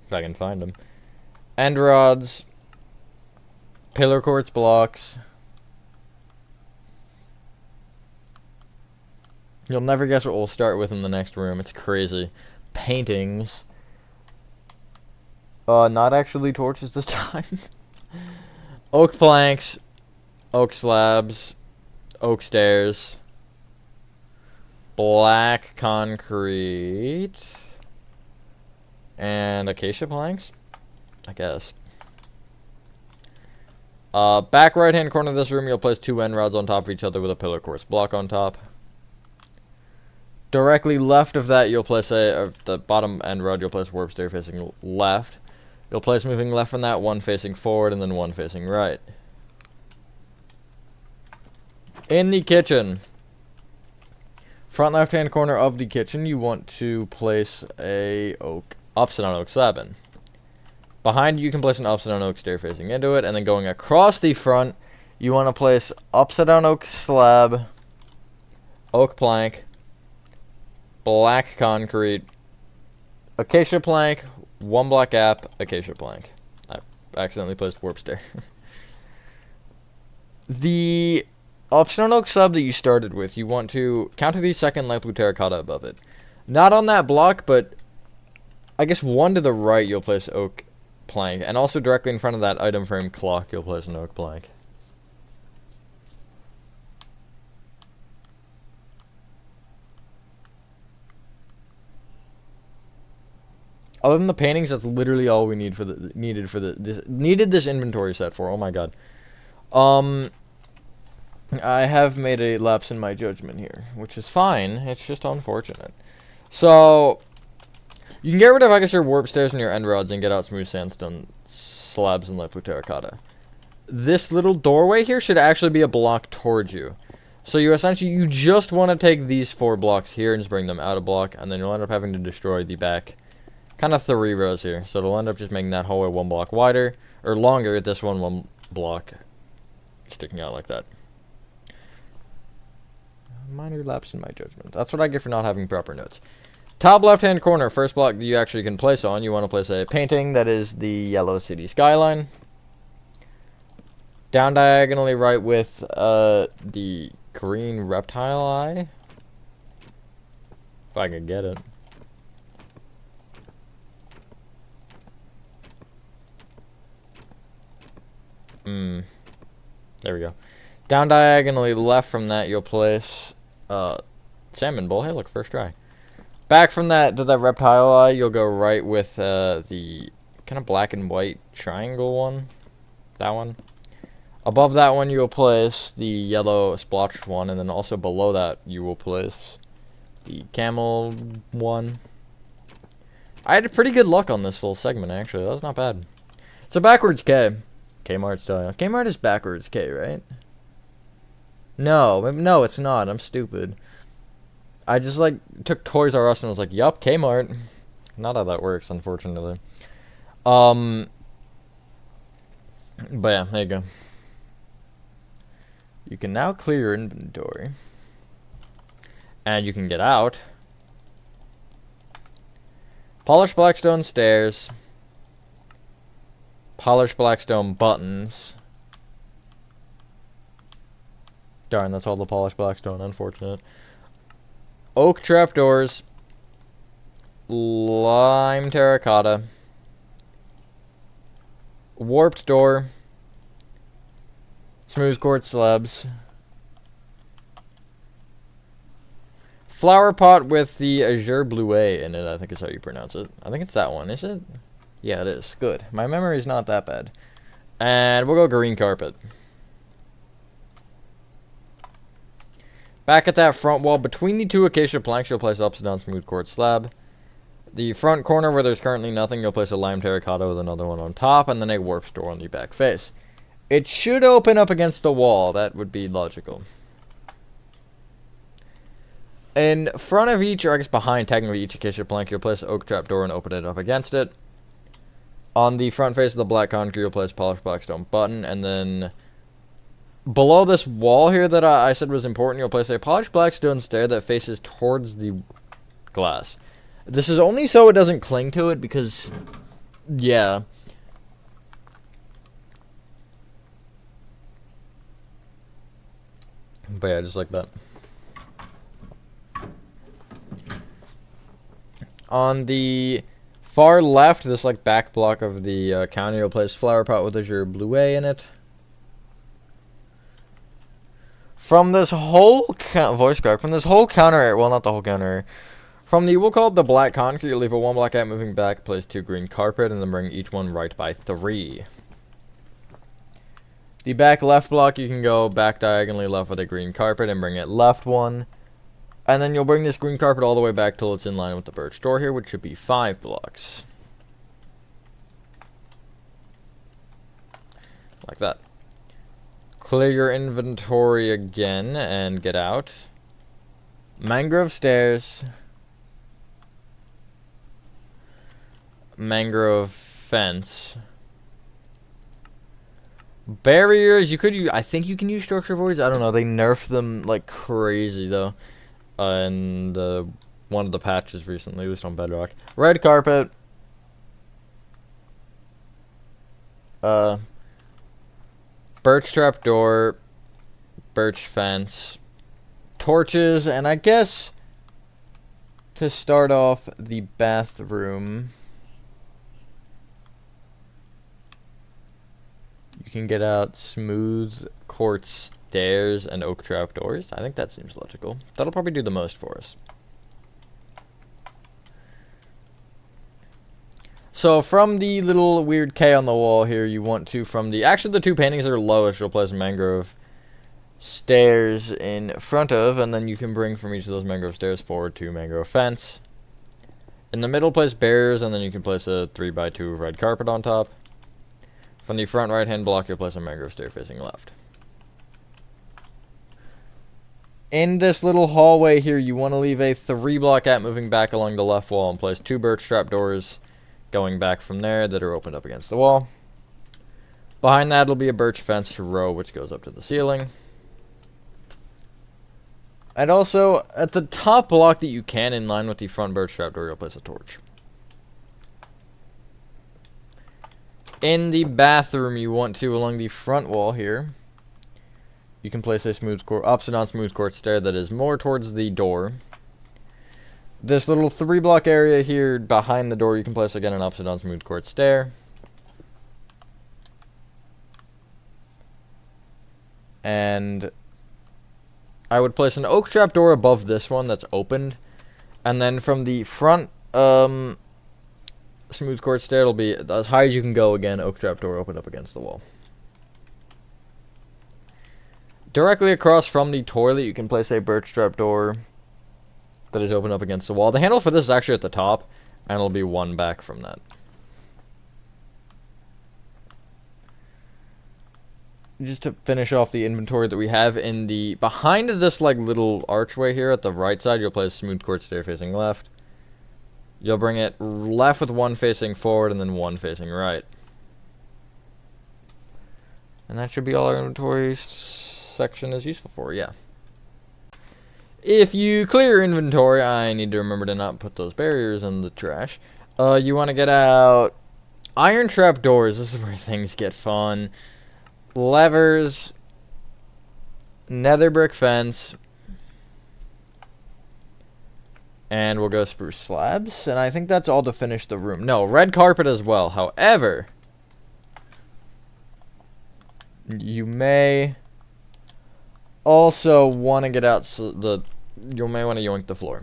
If I can find them. End rods. Pillar quartz blocks. You'll never guess what we'll start with in the next room. It's crazy. Paintings. Not actually torches this time. Oak planks. Oak slabs. Oak stairs. Black concrete. And acacia planks, I guess. Back right hand corner of this room, you'll place 2 end rods on top of each other with a pillar quartz block on top. Directly left of that, you'll place the bottom end rod, you'll place warp stair facing left. You'll place moving left from that, 1 facing forward and then 1 facing right. In the kitchen, front left hand corner of the kitchen, you want to place a upside down oak slab in. Behind you can place an upside down oak stair facing into it, and then going across the front, you want to place upside down oak slab, oak plank, black concrete, acacia plank, 1 block gap, acacia plank. I accidentally placed warp stair. The upside down oak slab that you started with, you want to counter the second light blue terracotta above it. Not on that block, but I guess 1 to the right you'll place oak plank, and also directly in front of that item frame clock you'll place an oak plank. Other than the paintings, that's literally all we needed this inventory set for. Oh my god. I have made a lapse in my judgment here, which is fine. It's just unfortunate. So you can get rid of, I guess, your warp stairs and your end rods and get out smooth sandstone slabs and light blue terracotta. This little doorway here should actually be a block towards you. So you just want to take these 4 blocks here and just bring them out a block, and then you'll end up having to destroy the back kind of 3 rows here. So it'll end up just making that hallway 1 block wider, or longer, this one block sticking out like that. Minor lapse in my judgment. That's what I get for not having proper notes. Top left-hand corner, first block that you actually can place on, you want to place a painting that is the yellow city skyline. Down diagonally right with the green reptile eye. If I can get it. There we go. Down diagonally left from that, you'll place salmon bowl. Hey, look, first try. Back from that to that reptile eye, you'll go right with the kind of black and white triangle one. That one. Above that one, you'll place the yellow splotched one, and then also below that, you will place the camel one. I had pretty good luck on this little segment, actually. That was not bad. It's a backwards K. Kmart style. Kmart is backwards K, right? No, it's not. I'm stupid. I just, like, took Toys R Us and was like, yup, Kmart. Not how that works, unfortunately. But yeah, there you go. You can now clear your inventory. And you can get out. Polished blackstone stairs. Polished blackstone buttons. Darn, that's all the polished blackstone. Unfortunate. Oak trapdoors. Lime terracotta. Warped door. Smooth quartz slabs. Flower pot with the azure bluet in it, I think is how you pronounce it. I think it's that one, is it? Yeah, it is. Good. My memory's not that bad. And we'll go green carpet. Back at that front wall, between the two acacia planks, you'll place upside down smooth quartz slab. The front corner where there's currently nothing, you'll place a lime terracotta with another one on top, and then a warped door on the back face. It should open up against the wall. That would be logical. In front of each, or I guess behind technically each acacia plank, you'll place an oak trapdoor and open it up against it. On the front face of the black concrete, you'll place polished blackstone button, and then below this wall here that I said was important, you'll place a polished blackstone stair that faces towards the glass. This is only so it doesn't cling to it because, yeah. But yeah, just like that. On the far left, this like back block of the counter, you'll place flower pot with azure bluet in it. From this whole voice crack, from this whole counter area, well, not the whole counter area. From the, we'll call it the black concrete, you'll leave a one block out moving back, place 2 green carpet, and then bring each one right by 3. The back left block, you can go back diagonally left with a green carpet and bring it left 1. And then you'll bring this green carpet all the way back till it's in line with the birch door here, which should be 5 blocks. Like that. Clear your inventory again and get out. Mangrove stairs. Mangrove fence. Barriers, you could use, I think you can use structure voids. I don't know, they nerfed them like crazy though. And one of the patches recently, at least on Bedrock. Red carpet. Birch trap door. Birch fence. Torches, and I guess to start off the bathroom, you can get out smooth quartz stairs and oak trapdoors. I think that seems logical. That'll probably do the most for us. So from the little weird K on the wall here, you want to, from the, actually the 2 paintings that are lowest, you'll place mangrove stairs in front of, and then you can bring from each of those mangrove stairs forward to mangrove fence. In the middle, place barriers, and then you can place a 3x2 red carpet on top. From the front right-hand block, you'll place a mangrove stair facing left. In this little hallway here, you want to leave a 3-block gap moving back along the left wall and place 2 birch trap doors going back from there that are opened up against the wall. Behind that will be a birch fence row which goes up to the ceiling. And also, at the top block that you can, in line with the front birch trap door, you'll place a torch. In the bathroom, you want to, along the front wall here, you can place a upside down smooth quartz stair that is more towards the door. This little 3-block area here behind the door, you can place again an upside down smooth quartz stair. And I would place an oak trap door above this one that's opened. And then from the front smooth quartz stair, it'll be as high as you can go again, oak trap door open up against the wall. Directly across from the toilet, you can place a birch trap door that is open up against the wall. The handle for this is actually at the top, and it'll be 1 back from that. Just to finish off the inventory that we have in the behind this like little archway here at the right side, you'll place a smooth quartz stair facing left. You'll bring it left with 1 facing forward and then 1 facing right. And that should be all our inventory section is useful for, yeah. If you clear your inventory, I need to remember to not put those barriers in the trash. You want to get out iron trap doors. This is where things get fun. Levers, nether brick fence, and we'll go spruce slabs. And I think that's all to finish the room. No, red carpet as well. However, you may also want to get out you may want to yoink the floor.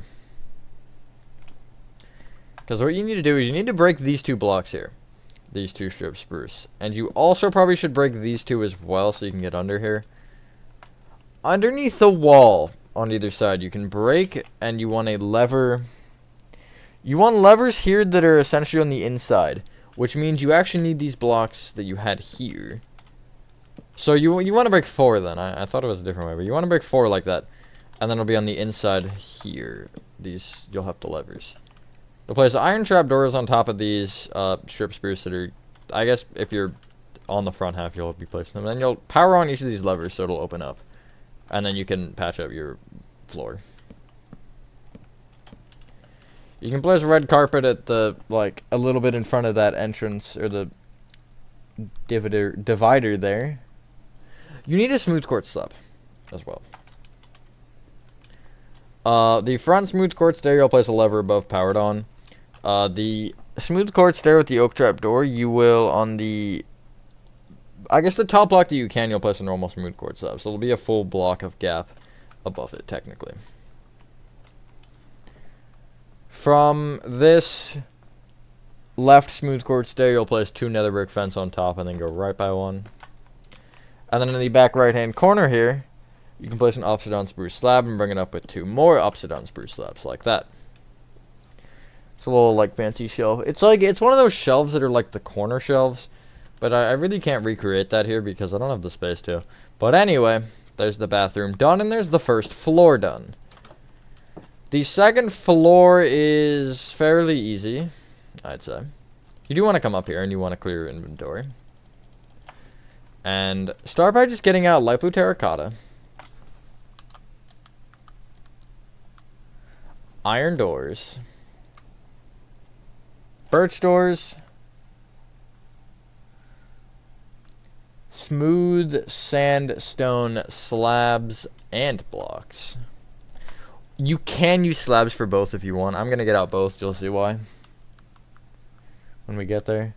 Because what you need to do is you need to break these 2 blocks here. These 2 strips spruce. And you also probably should break these 2 as well so you can get under here. Underneath the wall on either side you can break, and you want a lever. You want levers here that are essentially on the inside, which means you actually need these blocks that you had here. So you want to break 4 then. I thought it was a different way, but you want to break 4 like that. And then it'll be on the inside here. These, you'll have the levers. You'll place iron trap doors on top of these strip spruce that are, I guess if you're on the front half, you'll be placing them. And then you'll power on each of these levers so it'll open up. And then you can patch up your floor. You can place a red carpet at the, like, a little bit in front of that entrance, or the divider there. You need a smooth quartz slab as well. The front smooth quartz stair, you'll place a lever above powered on. The smooth quartz stair with the oak trap door, you will on the, I guess the top block that you can, you'll place a normal smooth quartz slab. So it'll be a full block of gap above it, technically. From this left smooth quartz stair, you'll place 2 nether brick fence on top and then go right by 1. And then in the back right hand corner here, you can place an upside down spruce slab and bring it up with 2 more upside down spruce slabs like that. It's a little like fancy shelf. It's one of those shelves that are like the corner shelves, but I really can't recreate that here because I don't have the space to. But anyway, there's the bathroom done, and there's the first floor done. The second floor is fairly easy, I'd say. You do want to come up here and you want to clear your inventory. And start by just getting out light blue terracotta, iron doors, birch doors, smooth sandstone slabs, and blocks. You can use slabs for both if you want. I'm going to get out both. You'll see why when we get there.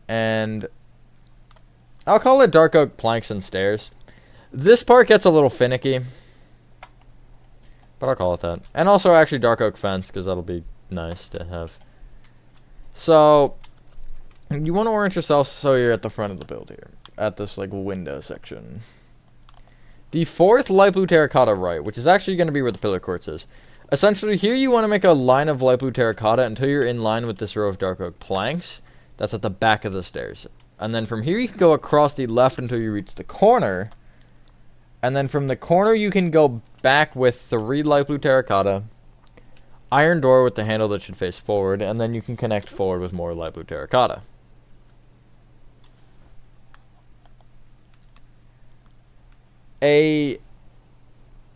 And I'll call it dark oak planks and stairs. This part gets a little finicky, but I'll call it that. And also actually dark oak fence, because that'll be nice to have. So you want to orient yourself so you're at the front of the build here, at this like window section. The fourth light blue terracotta right, which is actually going to be where the pillar quartz is. Essentially here you want to make a line of light blue terracotta until you're in line with this row of dark oak planks. That's at the back of the stairs. And then from here you can go across the left until you reach the corner. And then from the corner you can go back with 3 light blue terracotta, iron door with the handle that should face forward, and then you can connect forward with more light blue terracotta.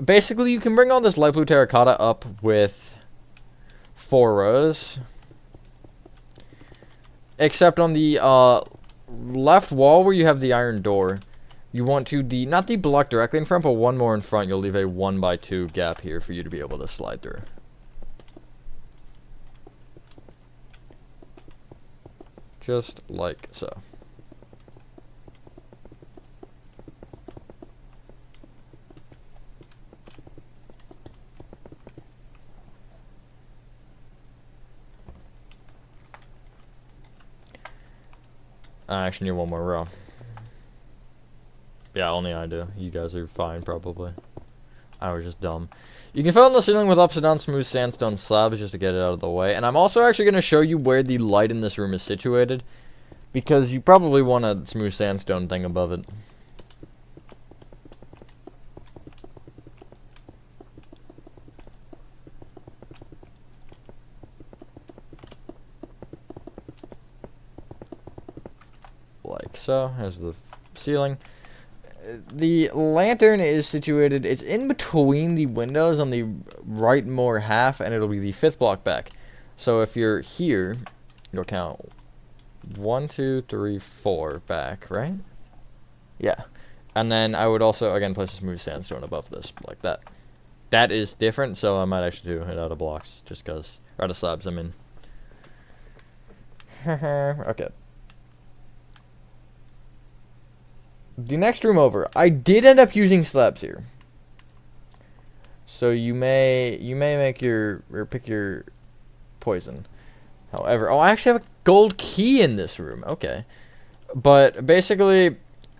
Basically you can bring all this light blue terracotta up with 4 rows. Except on the left wall where you have the iron door, you want to, not the block directly in front, but one more in front. You'll leave a 1x2 gap here for you to be able to slide through. Just like so. I actually need 1 more row. Yeah, only I do. You guys are fine, probably. I was just dumb. You can fill in the ceiling with upside down smooth sandstone slabs just to get it out of the way. And I'm also actually going to show you where the light in this room is situated, because you probably want a smooth sandstone thing above it. Like so. Here's the ceiling. The lantern is situated, it's in between the windows on the right more half, and it'll be the 5th block back. So if you're here, you'll count 1, 2, 3, 4 back, right? Yeah. And then I would also, again, place a smooth sandstone above this, like that. That is different, so I might actually do it out of blocks, just because, or out of slabs, I mean. Okay. The next room over, I did end up using slabs here. So you may make your, or pick your poison. However, oh, I actually have a gold key in this room. Okay. But basically,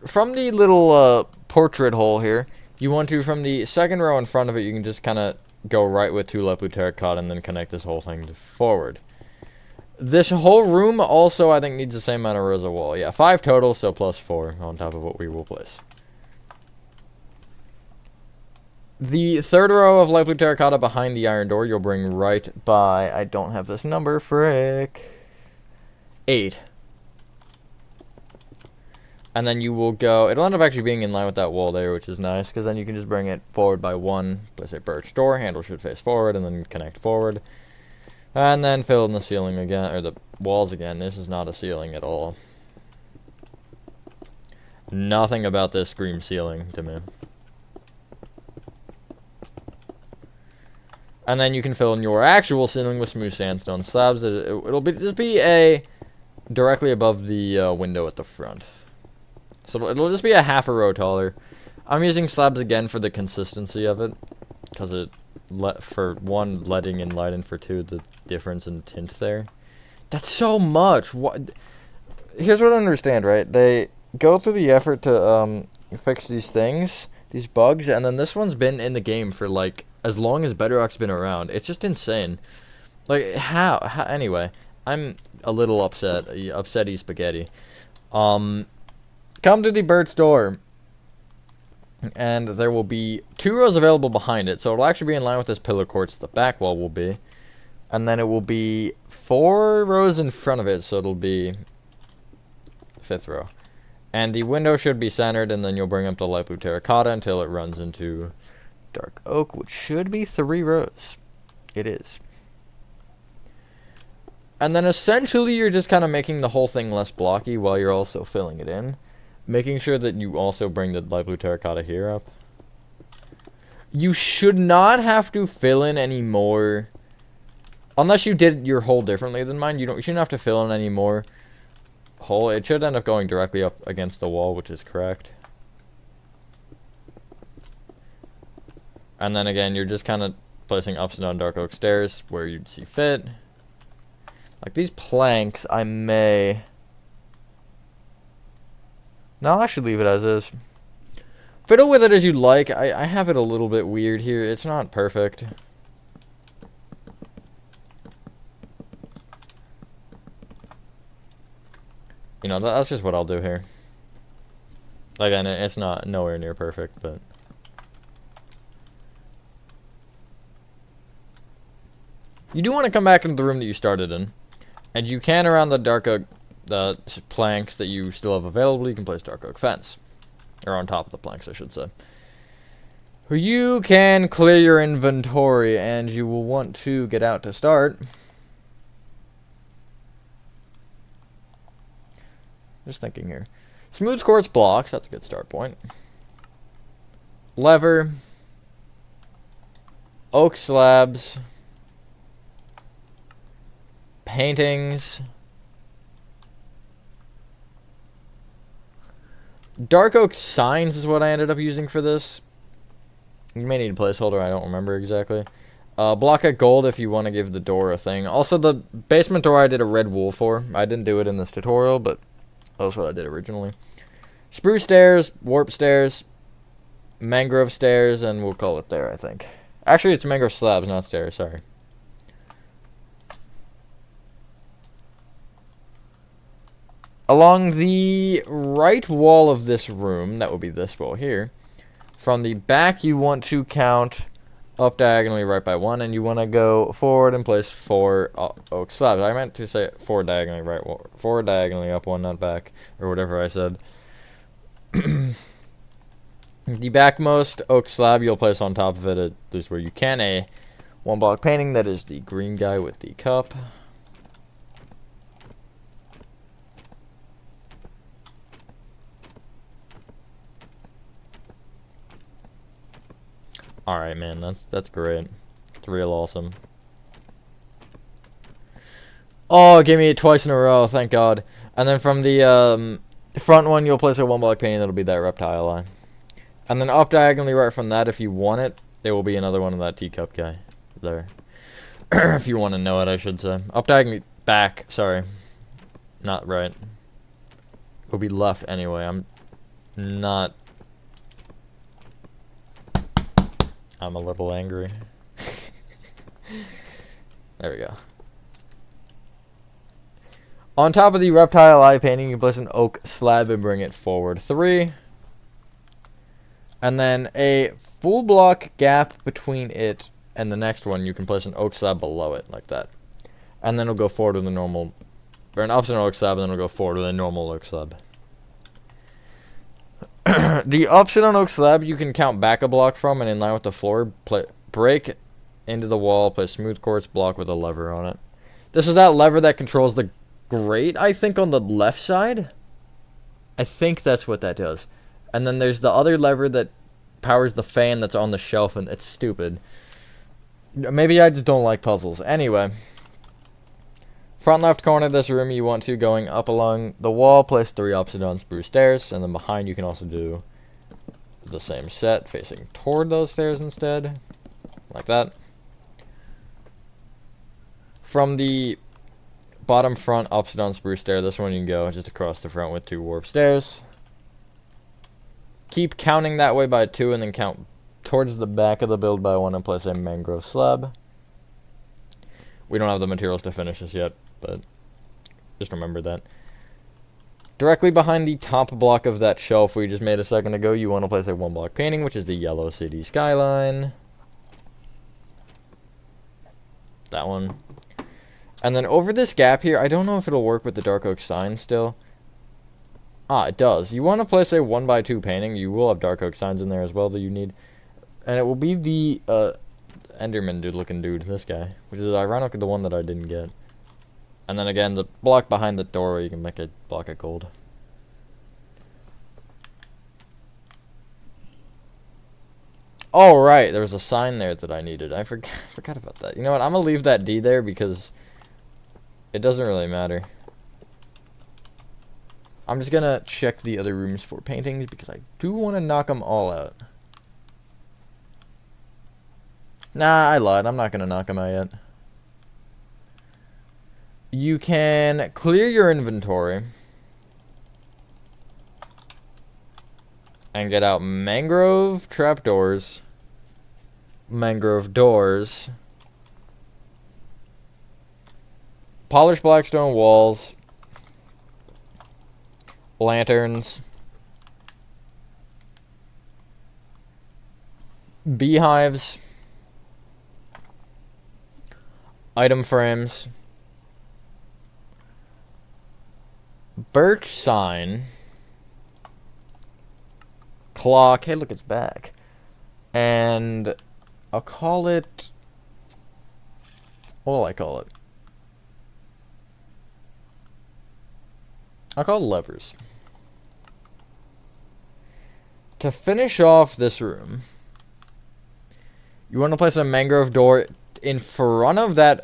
from the little portrait hole here, you want to, from the second row in front of it, you can just kind of go right with 2 light blue terracotta and then connect this whole thing to forward. This whole room also, I think, needs the same amount of rows of wall. Yeah, 5 total, so plus 4 on top of what we will place. The 3rd row of light blue terracotta behind the iron door, you'll bring right by, I don't have this number, frick, 8. And then you will go, it'll end up actually being in line with that wall there, which is nice, because then you can just bring it forward by 1, place a birch door, handle should face forward, and then connect forward. And then fill in the ceiling again, or the walls again. This is not a ceiling at all. Nothing about this screams ceiling to me. And then you can fill in your actual ceiling with smooth sandstone slabs. It'll be just be a directly above the window at the front. So it'll just be a half a row taller. I'm using slabs again for the consistency of it, because it for 1 letting in light, and for 2 the difference in tint there. That's so much. What? Here's what I understand, right? They go through the effort to fix these things, these bugs, and then this one's been in the game for like as long as Bedrock's been around. It's just insane. Like how anyway, I'm a little upsetty spaghetti. Come to the bird's door, and there will be 2 rows available behind it, so it'll actually be in line with this pillar quartz. The back wall will be, and then it will be 4 rows in front of it, so it'll be 5th row. And the window should be centered, and then you'll bring up the light blue terracotta until it runs into dark oak, which should be 3 rows. It is. And then essentially you're just kind of making the whole thing less blocky while you're also filling it in. Making sure that you also bring the light blue terracotta here up. You should not have to fill in any more, unless you did your hole differently than mine. You shouldn't have to fill in any more hole. It should end up going directly up against the wall, which is correct. And then again, you're just kind of placing ups and down dark oak stairs where you'd see fit. Like these planks, I may... No, I should leave it as is. Fiddle with it as you like. I have it a little bit weird here. It's not perfect. You know, that's just what I'll do here. Again, it's not nowhere near perfect, but... You do want to come back into the room that you started in. And you can, around the dark oak planks that you still have available, you can place dark oak fence. Or on top of the planks, I should say. You can clear your inventory, and you will want to get out to start. Just thinking here. Smooth quartz blocks, that's a good start point. Lever. Oak slabs. Paintings. Dark oak signs is what I ended up using for this. You may need a placeholder, I don't remember exactly. Block of gold if you want to give the door a thing. Also, the basement door I did a red wool for. I didn't do it in this tutorial, but that was what I did originally. Spruce stairs, warp stairs. mangrove stairs, and we'll call it there, I think. Actually, it's mangrove slabs, not stairs, sorry. Along the right wall of this room, that would be this wall here, from the back you want to count up diagonally right by 1, and you want to go forward and place 4 oak slabs. I meant to say 4 diagonally right, 4 diagonally up, 1 not back, or whatever I said. The backmost oak slab you'll place on top of it, at least where you can, a 1-block painting. That is the green guy with the cup. Alright, man, that's great. It's real awesome. Oh, give me it twice in a row, thank God. And then from the front one, you'll place a 1-block painting. That'll be that reptile line. And then up diagonally right from that, if you want it, there will be another one of that teacup guy there. If you want to know it, I should say. Up diagonally back, sorry. Not right. It'll be left anyway. I'm a little angry. There we go. On top of the reptile eye painting, you can place an oak slab and bring it forward 3. And then a full block gap between it and the next one, you can place an oak slab below it, like that. And then it'll go forward with a normal, or an opposite oak slab, and then it'll go forward with a normal oak slab. The option on oak slab, you can count back a block from, and in line with the floor, break into the wall, place smooth quartz block with a lever on it. This is that lever that controls the grate, I think, on the left side. I think that's what that does. And then there's the other lever that powers the fan that's on the shelf, and it's stupid. Maybe I just don't like puzzles. Anyway. Front left corner of this room, you want to, going up along the wall, place 3 opposite on spruce stairs, and then behind you can also do the same set, facing toward those stairs instead, like that. From the bottom front opposite on spruce stair, this one you can go just across the front with 2 warp stairs. Keep counting that way by 2, and then count towards the back of the build by 1 and place a mangrove slab. We don't have the materials to finish this yet, but just remember that. Directly behind the top block of that shelf we just made a second ago, you want to place a 1-block painting, which is the yellow city skyline. That one. And then over this gap here, I don't know if it'll work with the dark oak sign still. Ah, it does. You want to place a 1x2 painting. You will have dark oak signs in there as well that you need. And it will be the Enderman looking dude, this guy. Which is ironically the one that I didn't get. And then again, the block behind the door, you can make a block of gold. Oh, right, there was a sign there that I needed. I forgot about that. You know what, I'm going to leave that D there because it doesn't really matter. I'm just going to check the other rooms for paintings because I do want to knock them all out. Nah, I lied. I'm not going to knock them out yet. You can clear your inventory and get out mangrove trapdoors, mangrove doors, polished blackstone walls, lanterns, beehives, item frames, birch sign, clock, hey look, it's back, and I'll call it, what will I call it? I'll call it levers. To finish off this room, you want to place a mangrove door in front of that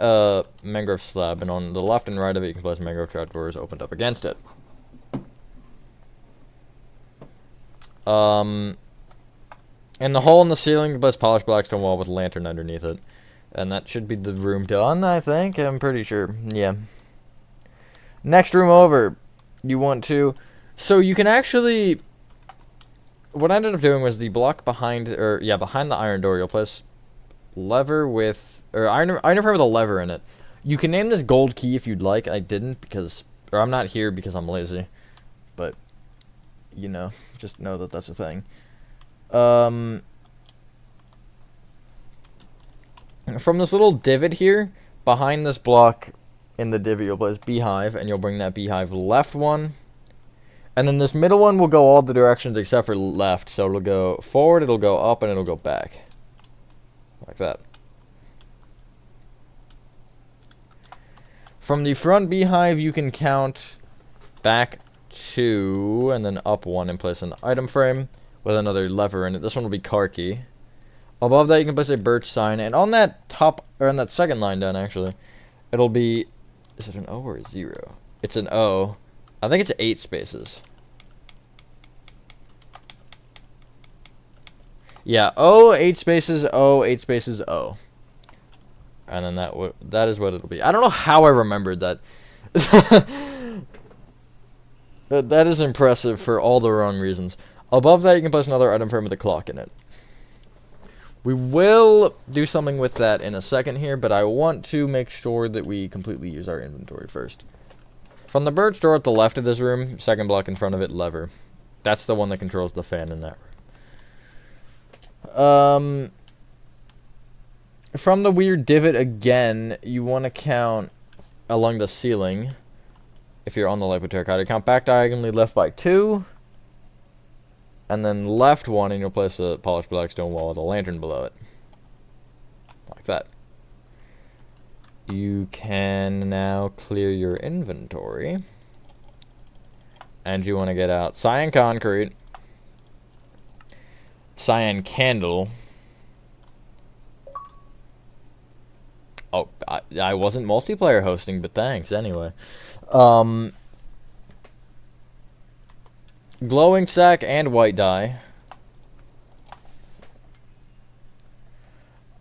mangrove slab, and on the left and right of it you can place mangrove trapdoors opened up against it. In the hole in the ceiling you can place polished blackstone wall with a lantern underneath it. And that should be the room done, I think. I'm pretty sure. Yeah. Next room over, you want to... So you can actually what I ended up doing was the block behind, behind the iron door, you'll place lever with, or iron frame with a lever in it. You can name this gold key if you'd like. I didn't because, or I'm not here because I'm lazy. But, you know, just know that that's a thing. From this little divot here, behind this block in the divot, you'll place beehive, and you'll bring that beehive left one. And then this middle one will go all the directions except for left. So it'll go forward, it'll go up, and it'll go back. Like that. From the front beehive, you can count back 2 and then up 1 and place an item frame with another lever in it. This one will be car key. Above that, you can place a birch sign, and on that top, or on that second line down, actually, it'll be, is it an O or a 0? It's an O. I think it's 8 spaces. Yeah, O, 8 spaces, O, 8 spaces, O. And then that is what it'll be. I don't know how I remembered that. That is impressive for all the wrong reasons. Above that, you can place another item frame with a clock in it. We will do something with that in a second here, but I want to make sure that we completely use our inventory first. From the birch door at the left of this room, second block in front of it, lever. That's the one that controls the fan in that room. From the weird divot again, you want to count along the ceiling. If you're on the light with terracotta, count back diagonally left by 2. And then left 1, and you'll place a polished black stone wall with a lantern below it. Like that. You can now clear your inventory. And you want to get out cyan concrete, cyan candle. Oh, I wasn't multiplayer hosting, but thanks anyway. Glowing sack and white dye.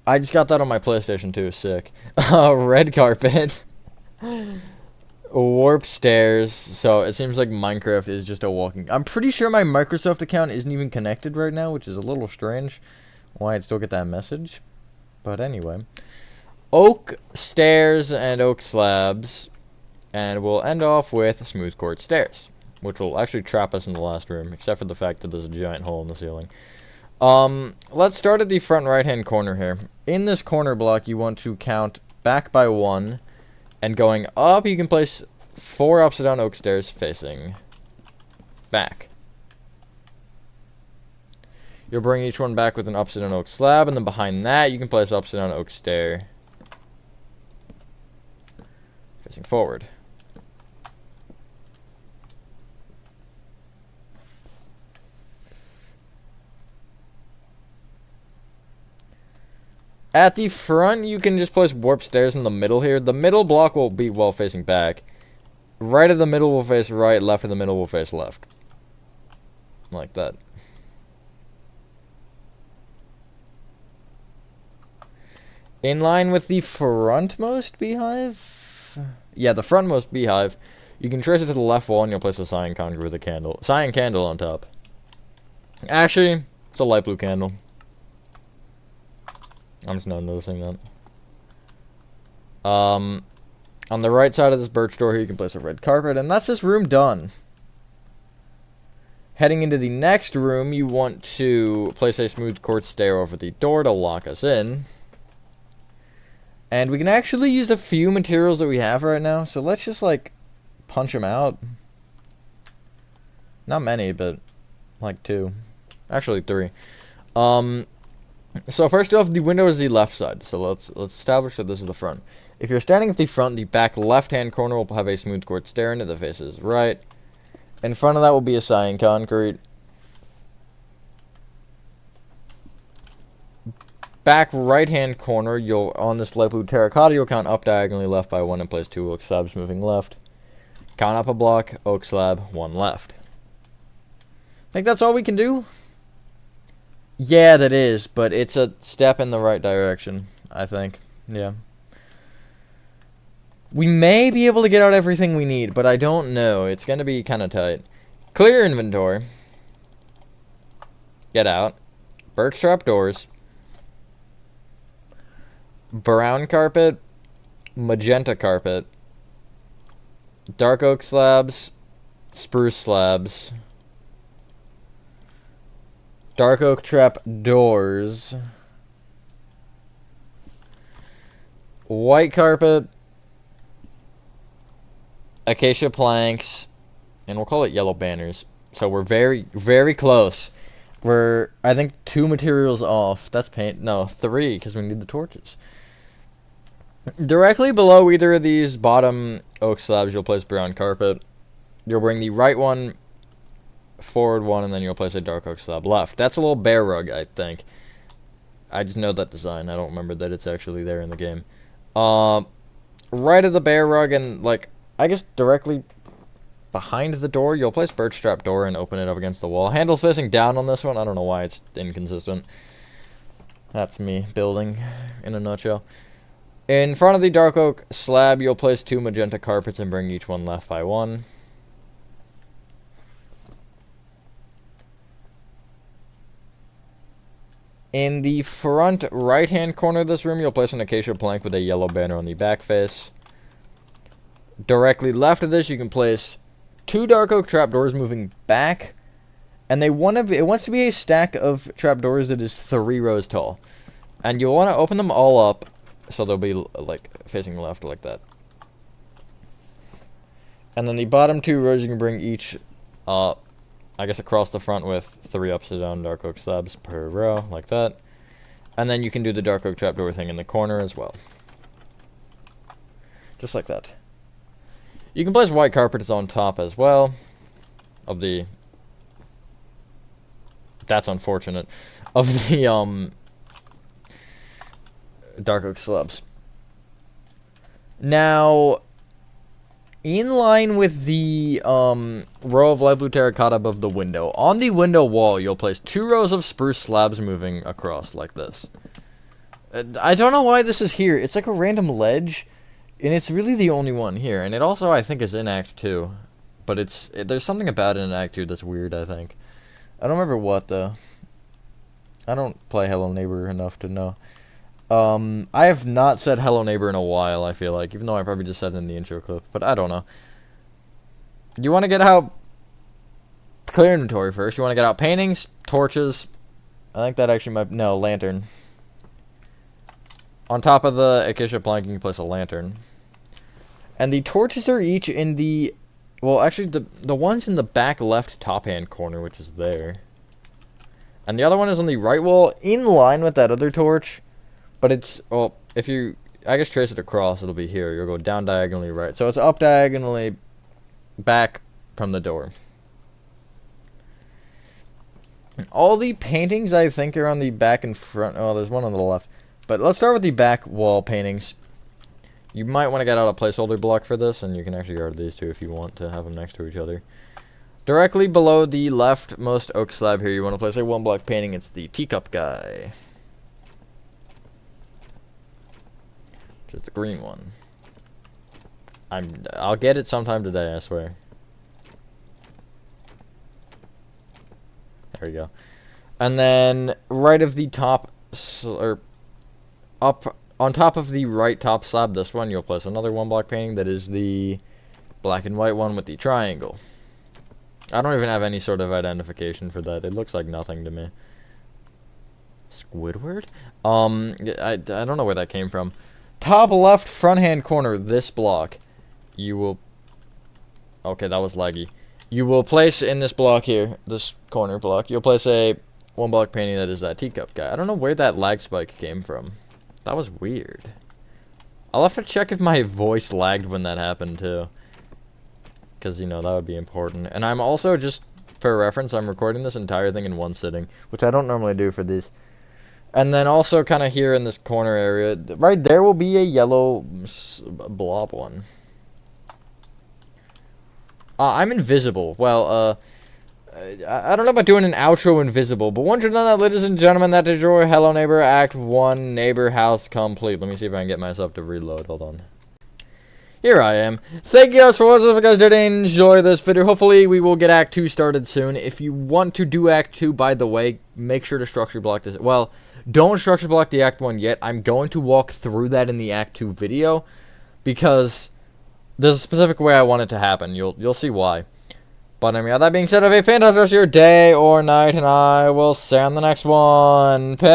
I just got that on my PlayStation 2. Sick. Red carpet. Warp stairs. So it seems like Minecraft is just a walking. I'm pretty sure my Microsoft account isn't even connected right now, which is a little strange. Why I'd still get that message. But anyway. Oak stairs and oak slabs. And we'll end off with smooth quartz stairs, which will actually trap us in the last room, except for the fact that there's a giant hole in the ceiling. Let's start at the front right-hand corner here. In this corner block, you want to count back by 1, and going up, you can place 4 upside-down oak stairs facing back. You'll bring each one back with an upside-down oak slab, and then behind that, you can place upside-down oak stair facing forward. At the front, you can just place warp stairs in the middle here. The middle block will be well facing back. Right of the middle will face right, left of the middle will face left. Like that. In line with the frontmost beehive? Yeah, the frontmost beehive. You can trace it to the left wall and you'll place a cyan concrete with a candle. Cyan candle on top. Actually, it's a light blue candle. I'm just not noticing that. On the right side of this birch door here, you can place a red carpet, and that's this room done. Heading into the next room, you want to place a smooth quartz stair over the door to lock us in. And we can actually use the few materials that we have right now, so let's just, like, punch them out. Not many, but, like, 2. Actually, 3. So first off, the window is the left side. So let's establish that this is the front. If you're standing at the front, the back left-hand corner will have a smooth quartz stair in it that faces right. In front of that will be a cyan concrete. Back right-hand corner, on this light blue terracotta, you'll count up diagonally left by 1 and place 2 oak slabs moving left. Count up a block, oak slab, 1 left. I think that's all we can do. Yeah, that is, but it's a step in the right direction, I think. Yeah. We may be able to get out everything we need, but I don't know. It's going to be kind of tight. Clear inventory. Get out. Birch trap doors. Brown carpet. Magenta carpet. Dark oak slabs. Spruce slabs. Dark oak trap doors. White carpet. Acacia planks. And we'll call it yellow banners. So we're very, very close. We're, I think, 2 materials off. That's paint. No, 3, because we need the torches. Directly below either of these bottom oak slabs, you'll place brown carpet. You'll bring the right one, forward one, and then you'll place a dark oak slab left. That's a little bear rug, I think. I just know that design. I don't remember that it's actually there in the game. Right of the bear rug and, like, I guess directly behind the door, you'll place birch strap door and open it up against the wall. Handles facing down on this one. I don't know why it's inconsistent. That's me building in a nutshell. In front of the dark oak slab, you'll place 2 magenta carpets and bring each one left by 1. In the front right-hand corner of this room, you'll place an acacia plank with a yellow banner on the back face. Directly left of this, you can place 2 dark oak trapdoors moving back, and it wants to be a stack of trapdoors that is 3 rows tall. And you'll want to open them all up, so they'll be, like, facing left like that. And then the bottom 2 rows, you can bring each, I guess across the front with 3 upside down dark oak slabs per row, like that. And then you can do the dark oak trapdoor thing in the corner as well. Just like that. You can place white carpets on top as well of the... That's unfortunate. Of the, dark oak slabs. Now, in line with the row of light blue terracotta above the window, on the window wall, you'll place 2 rows of spruce slabs moving across like this. I don't know why this is here. It's like a random ledge, and it's really the only one here. And it also, I think, is in Act 2. But there's something about it in Act 2 that's weird, I think. I don't remember what, though. I don't play Hello Neighbor enough to know. I have not said Hello Neighbor in a while, I feel like. Even though I probably just said it in the intro clip. But I don't know. You want to get out... Clear inventory first. You want to get out paintings, torches. I think that actually might... No, lantern. On top of the acacia plank, you can place a lantern. And the torches are each in the... Well, actually, the one's in the back left top-hand corner, which is there. And the other one is on the right wall, in line with that other torch. But it's... Well, if you... I guess trace it across, it'll be here. You'll go down diagonally right. So it's up diagonally back from the door. All the paintings, I think, are on the back and front. Oh, there's one on the left. But let's start with the back wall paintings. You might want to get out a placeholder block for this, and you can actually guard these two if you want to have them next to each other. Directly below the leftmost oak slab here, you want to place a 1-block painting. It's the teacup guy. Just the green one. I'll get it sometime today, I swear. There we go. And then right of the top, or up on top of the right top slab, this one, you'll place another 1-block painting that is the black and white one with the triangle. I don't even have any sort of identification for that. It looks like nothing to me. Squidward? I don't know where that came from. Top left front hand corner, this block. You will... Okay, that was laggy. You will place in this block here, this corner block, you'll place a 1-block painting that is that teacup guy. I don't know where that lag spike came from. That was weird. I'll have to check if my voice lagged when that happened, too. Because, you know, that would be important. And I'm also, just for reference, I'm recording this entire thing in one sitting, which I don't normally do for these. And then also kind of here in this corner area, right there will be a yellow blob one. I'm invisible. Well, I don't know about doing an outro invisible, but once you're done that, ladies and gentlemen, that is your Hello Neighbor Act 1 Neighbor House complete. Let me see if I can get myself to reload. Hold on. here I am. Thank you guys for watching. If you guys did enjoy this video, hopefully we will get Act 2 started soon. If you want to do Act 2, by the way, make sure to structure block this. Well, don't structure block the Act 1 yet. I'm going to walk through that in the Act 2 video, because there's a specific way I want it to happen. You'll see why. But anyway, that being said, have a fantastic rest of your day or night, and I will see you on the next one. Peace.